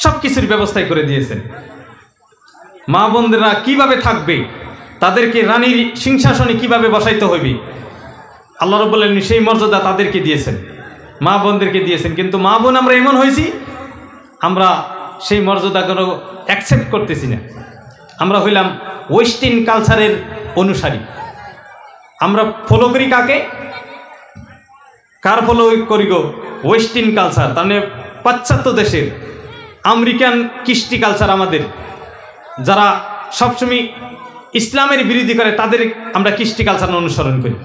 [SPEAKER 1] সব কিছুর ব্যবস্থাই করে দিয়েছেন। মা বোনদেরা কিভাবে থাকবে, তাদেরকে রানীর সিংহাসনে কিভাবে বসাইতে হইবে, আল্লাহ রাব্বুল আলামিন সেই মর্যাদা তাদেরকে দিয়েছেন, মা বোনদেরকে দিয়েছেন। কিন্তু মা বোন আমরা এমন হয়েছি, আমরা সেই মর্যাদাগুলো অ্যাকসেপ্ট করতেছি না। আমরা হইলাম ওয়েস্টার্ন কালচারের অনুসারী। আমরা ফলো করি কাকে? কার ফলো করি গো? ওয়েস্টার্ন কালচার, তার মানে পাশ্চাত্য দেশের আমেরিকান কৃষ্টি কালচার। আমাদের যারা সবসময় ইসলামের বিরোধী করে তাদের আমরা কৃষ্টি কালচার অনুসরণ করি।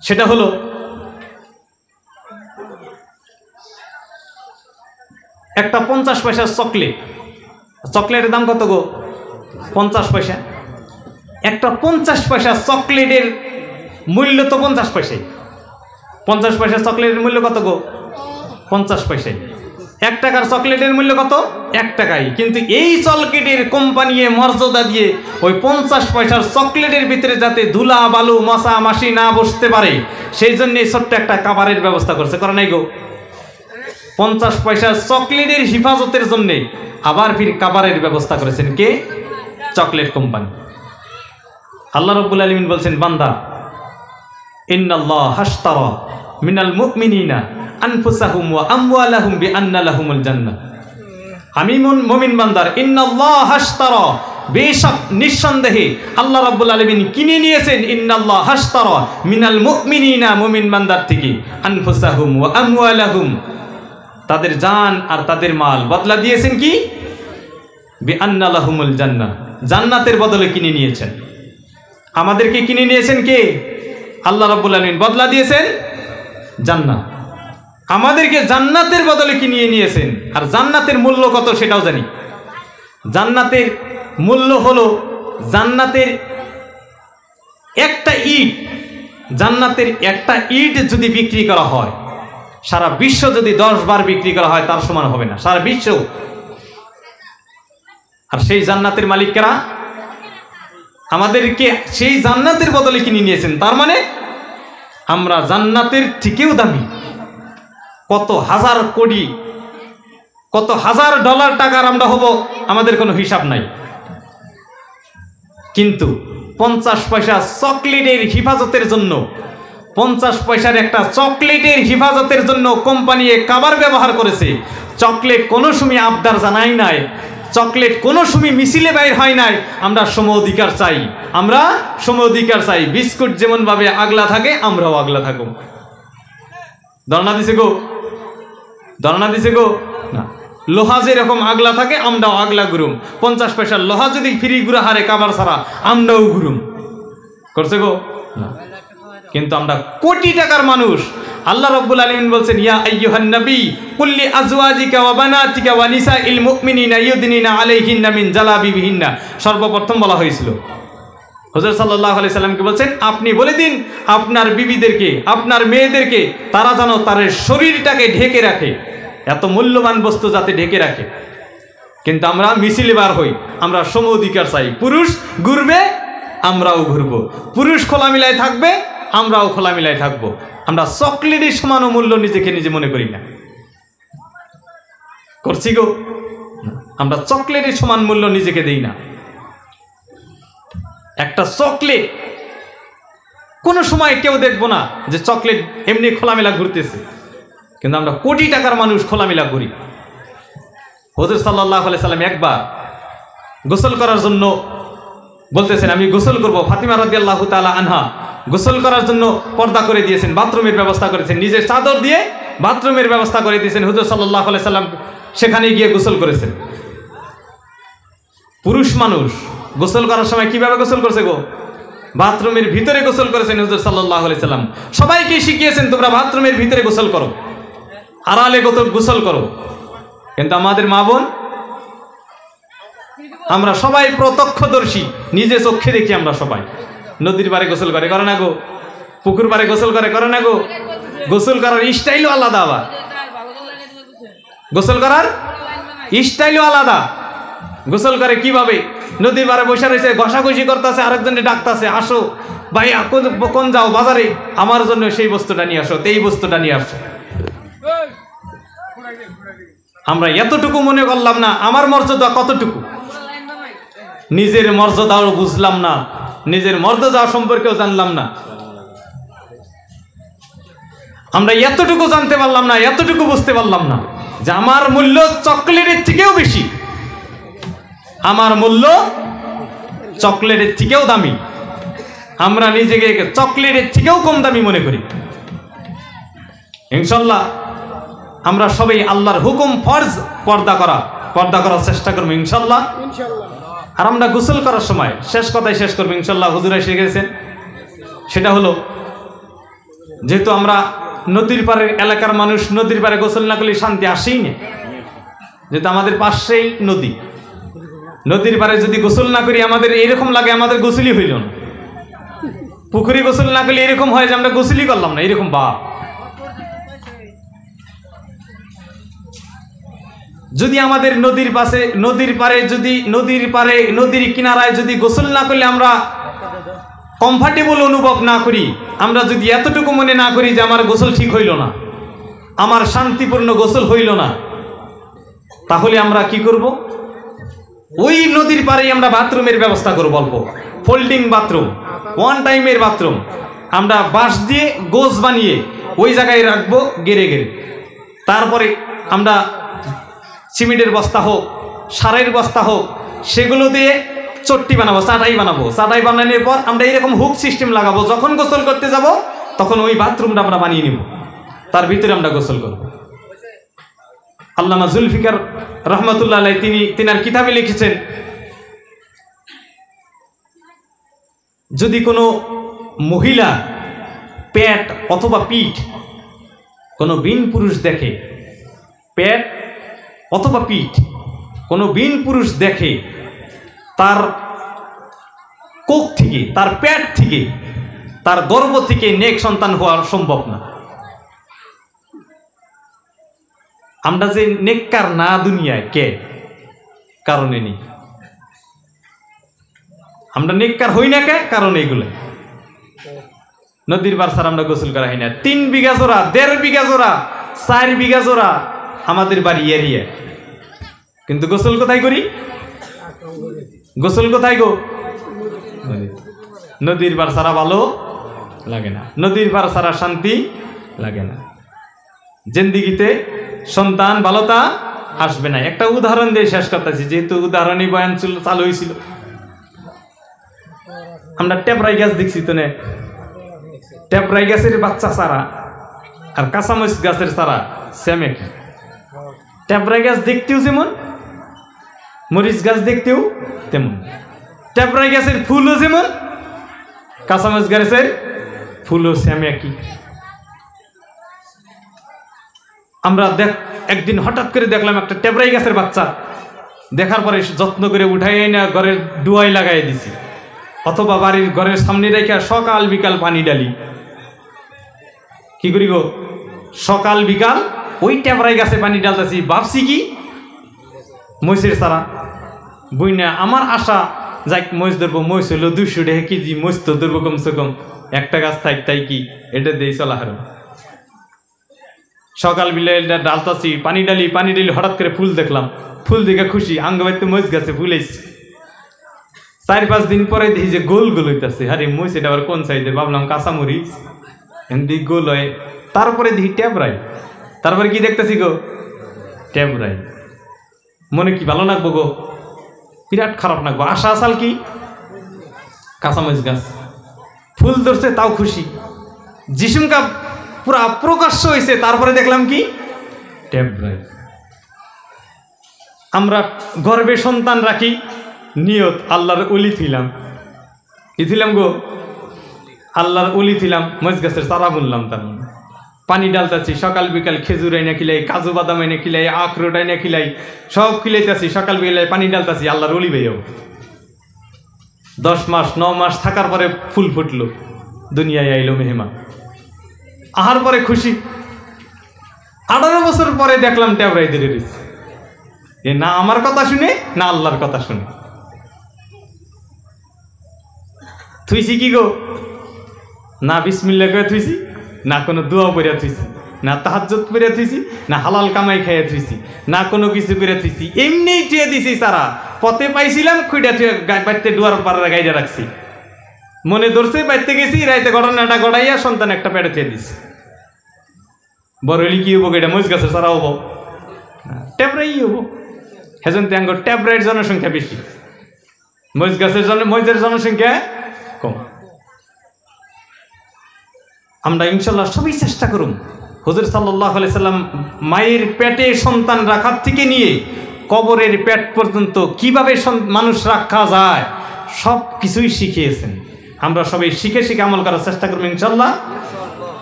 [SPEAKER 1] সেটা হলো একটা 50 পয়সার চকলেটের দাম কত গো? 50 পয়সা। একটা 50 পয়সা চকলেটের মূল্য তো 50 পয়সাই। 50 পয়সা চকলেটের মূল্য কত গো? 50 পয়সায়। 1 টাকার চকলেটের মূল্য কত? 1 টাকাই। কিন্তু এই চকলেটের কোম্পানি মর্যাদা দিয়ে ওই 50 পয়সার চকলেটের ভিতরে যাতে ধুলা বালু মশা মাছি না বসতে পারে সেই জন্য ছোট্ট একটা কাভারের ব্যবস্থা করছে, করে নাই গো? 50 পয়সার চকলেটের হিফাজতের জন্য আবার ফির কাভারের ব্যবস্থা করেছেন কে? Chocolate company. আল্লাহ রাব্বুল আলামিন বলছেন, বান্দা ইন্নাল্লাহ হাশতারা মিনাল মুমিনিনা আনফুসাহুম ওয়া আমওয়ালাহুম বিআন্না লাহুমুল জান্নাহ। আমি মুমিন বান্দার ইন্নাল্লাহ হাশতারা, বেশক নিঃসন্দেহে আল্লাহ রাব্বুল আলামিন কিনে নিয়েছেন, ইন্নাল্লাহ হাশতারা মিনাল মুমিনিনা, মুমিন বান্দার থেকে, আনফুসাহুম ওয়া আমওয়ালাহুম, তাদের জান আর তাদের মাল বদলা দিয়েছেন কি? বিআন্না লাহুমুল জান্নাহ, জান্নাতের বদলে কিনে নিয়েছেন। আমাদেরকে কিনে নিয়েছেন কে? আল্লাহ রাব্বুল আলামিন। বদলা দিয়েছেন জান্নাত। আমাদেরকে জান্নাতের বদলে কিনে নিয়েছেন। আর জান্নাতের মূল্য কত সেটাও জানি। জান্নাতের মূল্য হলো, জান্নাতের একটা ইট, জান্নাতের একটা ইট যদি বিক্রি করা হয়, সারা বিশ্ব যদি 10 বার বিক্রি করা হয় তার সমান হবে না, সারা বিশ্ব। আর সেই জান্নাতের মালিক কারা? আমাদেরকে সেই জান্নাতের বদলে কিনে নিয়েছেন। তার মানে আমরা জান্নাতের থেকেও দামি। কত হাজার কোটি, কত হাজার ডলার টাকার আমরা হব, আমাদের কোনো হিসাব নাই। কিন্তু 50 পয়সা চকলেটের হিফাজতের জন্য, 50 পয়সার একটা চকলেটের হিফাজতের জন্য কোম্পানি কাভার ব্যবহার করেছে। চকলেট কোনো সময় আবদার জানাই নাই, চকলেট কোনো সময় মিছিলে বাইর হয় নাই। আমরা সম অধিকার চাই, আমরা সম অধিকার চাই। বিস্কুট যেমন ভাবে আগলা থাকে আমরাও আগলা থাকবো। ধর্ণা দিছে গো, ধর্ণা দিছে গো না। লোহা যেরকম আগলা থাকে আমরাও আগলা ঘুরুম। 50 পয়সার লোহা যদি ফ্রি ঘুরা হারে কাবার ছাড়া আমরাও ঘুরুম, করছে গো না। কিন্তু আমরা কোটি টাকার মানুষ। আল্লাহ রাব্বুল আলামিন বলছেন, ইয়া আইয়ুহান নবী কুল্লি আজওয়াজিকা ওয়া বানাতিকা ওয়া নিসাইল মুমিনিনা ইউদনিনা আলাইহিন্না মিন জালাবিবিহিন্না। সর্বপ্রথম বলা হয়েছিল হুজুর সাল্লাল্লাহু আলাইহি সাল্লামকে বলছেন, আপনি বলে দিন আপনার বিবিদেরকে, আপনার মেয়েদেরকে, তারা যেন তার শরীরটাকে ঢেকে রাখে, এত মূল্যবান বস্তু যাতে ঢেকে রাখে। কিন্তু আমরা মিছিলে বার হই, আমরা সম অধিকার চাই। পুরুষ ঘুরবে আমরাও ঘুরবো, পুরুষ খোলামেলায় থাকবে আমরাও খোলামেলায় থাকবো। আমরা চকলেটের সমান মূল্য নিজেকে নিজে মনে করি না, করছি গো? আমরা চকলেটের সমান মূল্য নিজেকে দেই না। একটা চকলেট কোনো সময় কেউ দেখবো না যে চকলেট এমনি খোলামেলা ঘুরতেছে, কিন্তু আমরা কোটি টাকার মানুষ খোলামেলা ঘুরি। হুজুর সাল্লাল্লাহু আলাইহি সাল্লাম একবার গোসল করার জন্য বলতেছেন, আমি গোসল করব। ফাতিমা রাদিয়াল্লাহু তাআলা আনহা গোসল করার জন্য পর্দা করে দিয়েছেন, বাথরুমের ব্যবস্থা করেছেন, নিজের চাদর দিয়ে বাথরুমের ব্যবস্থা করে দিয়েছেন। হুজুর সাল্লাল্লাহু আলাইহি সাল্লাম সেখানে গিয়ে গোসল করেছেন। পুরুষ মানুষ গোসল করার সময় কিভাবে গোসল করছে গো? বাথরুমের ভিতরে গোসল করেছেন হুজুর সাল্লাল্লাহু আলাইহি সাল্লাম। সবাইকে শিখিয়েছেন তোমরা বাথরুমের ভিতরে গোসল করো, আড়ালে গোসল করো। কিন্তু আমাদের মা বোন, আমরা সবাই প্রত্যক্ষদর্শী, নিজে চোখে দেখি। আমরা সবাই নদীর পাড়ে গোসল করে, করে না গো? পুকুর পাড়ে গোসল করে, করে না গো? গোসল করার স্টাইলও আলাদা, আবার গোসল করার স্টাইলও আলাদা। গোসল করে কিভাবে? নদীর পাড়ে বসে রয়েছে, ঘষাঘষি করতেছে, আরেকজনে ডাকতেছে, আসো ভাই, কোন যাও বাজারে, আমার জন্য সেই বস্তুটা নিয়ে আসো, এই বস্তুটা নিয়ে আসো। আমরা এতটুকু মনে করলাম না আমার মর্যাদা কতটুকু, নিজের মর্যাদাও বুঝলাম না, নিজের মর্যাদা সম্পর্কেও জানলাম না। আমরা এতটুকু জানতে পারলাম না, এতটুকু বুঝতে পারলাম না যে আমার মূল্য চকলেটের থেকেও বেশি, আমার মূল্য চকলেটের থেকেও দামি। আমরা নিজেকে চকলেটের থেকেও কম দামি মনে করি। ইনশাআল্লাহ আমরা সবাই আল্লাহর হুকুম ফরজ পর্দা করার চেষ্টা করবো ইনশাআল্লাহ। আর আমরা গোসল করার সময় শেষ কথাই শেষ করবো ইনশাআল্লাহ। হুজুরা শিখেছেন, সেটা হলো, যেহেতু আমরা নদীর পাড়ের এলাকার মানুষ, নদীর পাড়ে গোসল না করলে শান্তি আসেই না। যেহেতু আমাদের পাশেই নদী, নদীর পাড়ে যদি গোসল না করি আমাদের এরকম লাগে আমাদের গোসলই হইল না। পুকুরে গোসল না করলে এরকম হয় যে আমরা গোসলই করলাম না, এরকম বা যদি আমাদের নদীর কিনারায় যদি গোসল না করলে আমরা কমফর্টেবল অনুভব না করি, আমরা যদি এতটুকু মনে না করি যে আমার গোসল ঠিক হইল না, আমার শান্তিপূর্ণ গোসল হইল না, তাহলে আমরা কি করব? ওই নদীর পাড়েই আমরা বাথরুমের ব্যবস্থা করব, অল্প ফোল্ডিং বাথরুম, ওয়ান টাইমের বাথরুম আমরা বাঁশ দিয়ে গোছ বানিয়ে ওই জায়গায় রাখবো গেড়ে গেড়ে। তারপরে আমরা সিমেন্টের বস্তা হোক, সারের বস্তা হোক, সেগুলো দিয়ে চট্টি বানাবো, চাটাই বানাবো। চাটাই বানানোর পর আমরা এরকম হুক সিস্টেম লাগাবো, যখন গোসল করতে যাব তখন ওই বাথরুমটা আমরা বানিয়ে নিব, তার ভিতরে আমরা গোসল করব। আল্লামা জুলফিকার রহমতুল্লাহ আলাইহি তিনার কিতাবে লিখেছেন, যদি কোনো মহিলা পেট অথবা পিঠ কোনো বিন পুরুষ দেখে, পেট অথবা পিঠ কোনো বিন পুরুষ দেখে, তার কোখ থেকে, তার পেট থেকে, তার গর্ভ থেকে নেক সন্তান হওয়া সম্ভব না। আমরা যে নেককার না দুনিয়ায়, কে কারণে নেই, আমরা নেককার হই না কে কারণ এইগুলো। নদীর পার ছাড়া আমরা গোসল করা হয় না। 3 বিঘা জোড়া, 1.5 বিঘা জোড়া, 4 বিঘা জোড়া আমাদের বাড়ি এরিয়া, কিন্তু গোসল কোথায় করি? গোসল কোথায় গো? নদীর পার ছাড়া ভালো লাগে না, নদীর পার ছাড়া শান্তি লাগে না, জিন্দিগিতে সন্তান ভালোতা আসবে না। একটা উদাহরণ দিয়ে শেষ করতেছি, যেহেতু উদাহরণই বয়ান চালু হয়েছিল। আমরা টেপরাই গাছ দেখছি তো, টেপরাই গাছের বাচ্চা চারা আর কাঁচামরিচ গাছের চারা সেম একই। টেপরাই গাছ দেখতেও যেমন, মরিচ গাছ দেখতেও তেমন। টেপরাই গাছের ফুলও যেমন, কাঁচামরিচ গাছের ফুলও সেম একই। আমরা একদিন হঠাৎ করে দেখলাম একটা টেপরাই গাছের বাচ্চা, দেখার পরে যত্ন করে উঠাই না ঘরের ডুয়াই লাগাই দিছি, অথবা বাড়ির ঘরের সামনে রেখে সকাল বিকাল পানি ডালি। কি করি গো? সকাল বিকাল ওই টেপরাই গাছে পানি ডালতেছি, ভাবছি কি মহিষের সারা বই না। আমার আশা যাই মহিষ ধরবো, মহিষ হলো 200 টাকা কেজি, মহিষ তো ধরবো কমসে কম, একটা গাছ থাক, তাই কি এটা দিয়ে চলা হার। সকাল বিলে ডালতাছি, পানি ডালি, হঠাৎ করে ফুল দেখলাম, ফুল দেখে খুশি, আঙ্গ বাড়িতে মহিষ গাছে ফুল এসছে। 4-5 দিন পরে দেখি যে গোল গোল হইতেছে, আরে মহিষ এটা আবার কোন সাইজের, ভাবলাম কাঁচামরিচ, এমনি গোল হয়। তারপরে দেখি টেপরাই, তারপরে কি দেখতেছি গো? টেপরাই। মনে কি ভালো লাগবো গো? বিরাট খারাপ লাগবো। আশা আসাল কি? কাঁচামরিচ গাছ, ফুল ধরছে তাও খুশি, যিশুমকা পুরা প্রকাশ্য হয়েছে, তারপরে দেখলাম কি? টেপরাই। আমরা গর্বে সন্তান রাখি, নিয়ত আল্লাহর ওলি থিলাম, কি থিলাম গো? আল্লাহর ওলি থিলাম, মরিচ গাছের চারা বুনলাম, তার পানি ডালতাছি, সকাল বিকাল খেজুর আইনা খিলাই, কাজু বাদাম আইনা খিলাই, আখরোট আইনা খিলাই, সব খিলাইতেছি, সকাল বিকালে পানি ডালতাছি, আল্লাহর ওলি ভাইও। 10 মাস 9 মাস থাকার পরে ফুল ফুটলো, দুনিয়ায় আইলো মেহমান, আহার পরে খুশি। 18 বছর পরে দেখলাম টেপরাই ধরে রয়েছে। এ না আমার কথা শুনে, না আল্লাহর কথা শুনে। থুইছি কি গো? না বিসমিল্লাহ করে থুইছি, না কোনো দোয়া পড়ে থুইছি, না তাহাজ্জুদ পড়ে থুইছি, না হালাল কামাই খাইয়া থুইছি, না কোনো কিছু করে থুইছি, এমনি টুয়ে দিছি। সারা পথে পাইছিলাম, খুঁড়া টুয়ে বাড়িতে ডুয়ার পাড়া গাইডা রাখছি, মনে ধরছে বাড়িতে গেছি, রাইতে ঘটনাটা গড়াইয়া সন্তান একটা পেটে থুয়ে দিছি। বড় হলি কি হবো? এটা মরিচ গাছের সারা হবো, টেপরাই হবো। হেজন ত্যাঙ্গ টেপরাইয়ের জনসংখ্যা বেশি, মরিচ গাছের মরিচের জনসংখ্যা কম। আমরা ইনশাল্লাহ সবই চেষ্টা করুন। হুজুর সাল্লাল্লাহু আলাইহি সাল্লাম মায়ের পেটে সন্তান রাখার থেকে নিয়ে কবরের পেট পর্যন্ত কিভাবে মানুষ রাখা যায় সব কিছুই শিখিয়েছেন। আমরা সবাই শিখে শিখে আমল করার চেষ্টা করব ইনশাল্লাহ।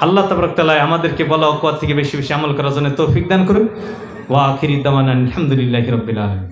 [SPEAKER 1] আল্লাহ তাবারক তাআলা আমাদেরকে বলা ও কুয়াত থেকে বেশি বেশি আমল করার জন্য তৌফিক দান করুন। ওয়া আখিরি দাওয়ানা আলহামদুলিল্লাহি রাব্বিল আলামিন।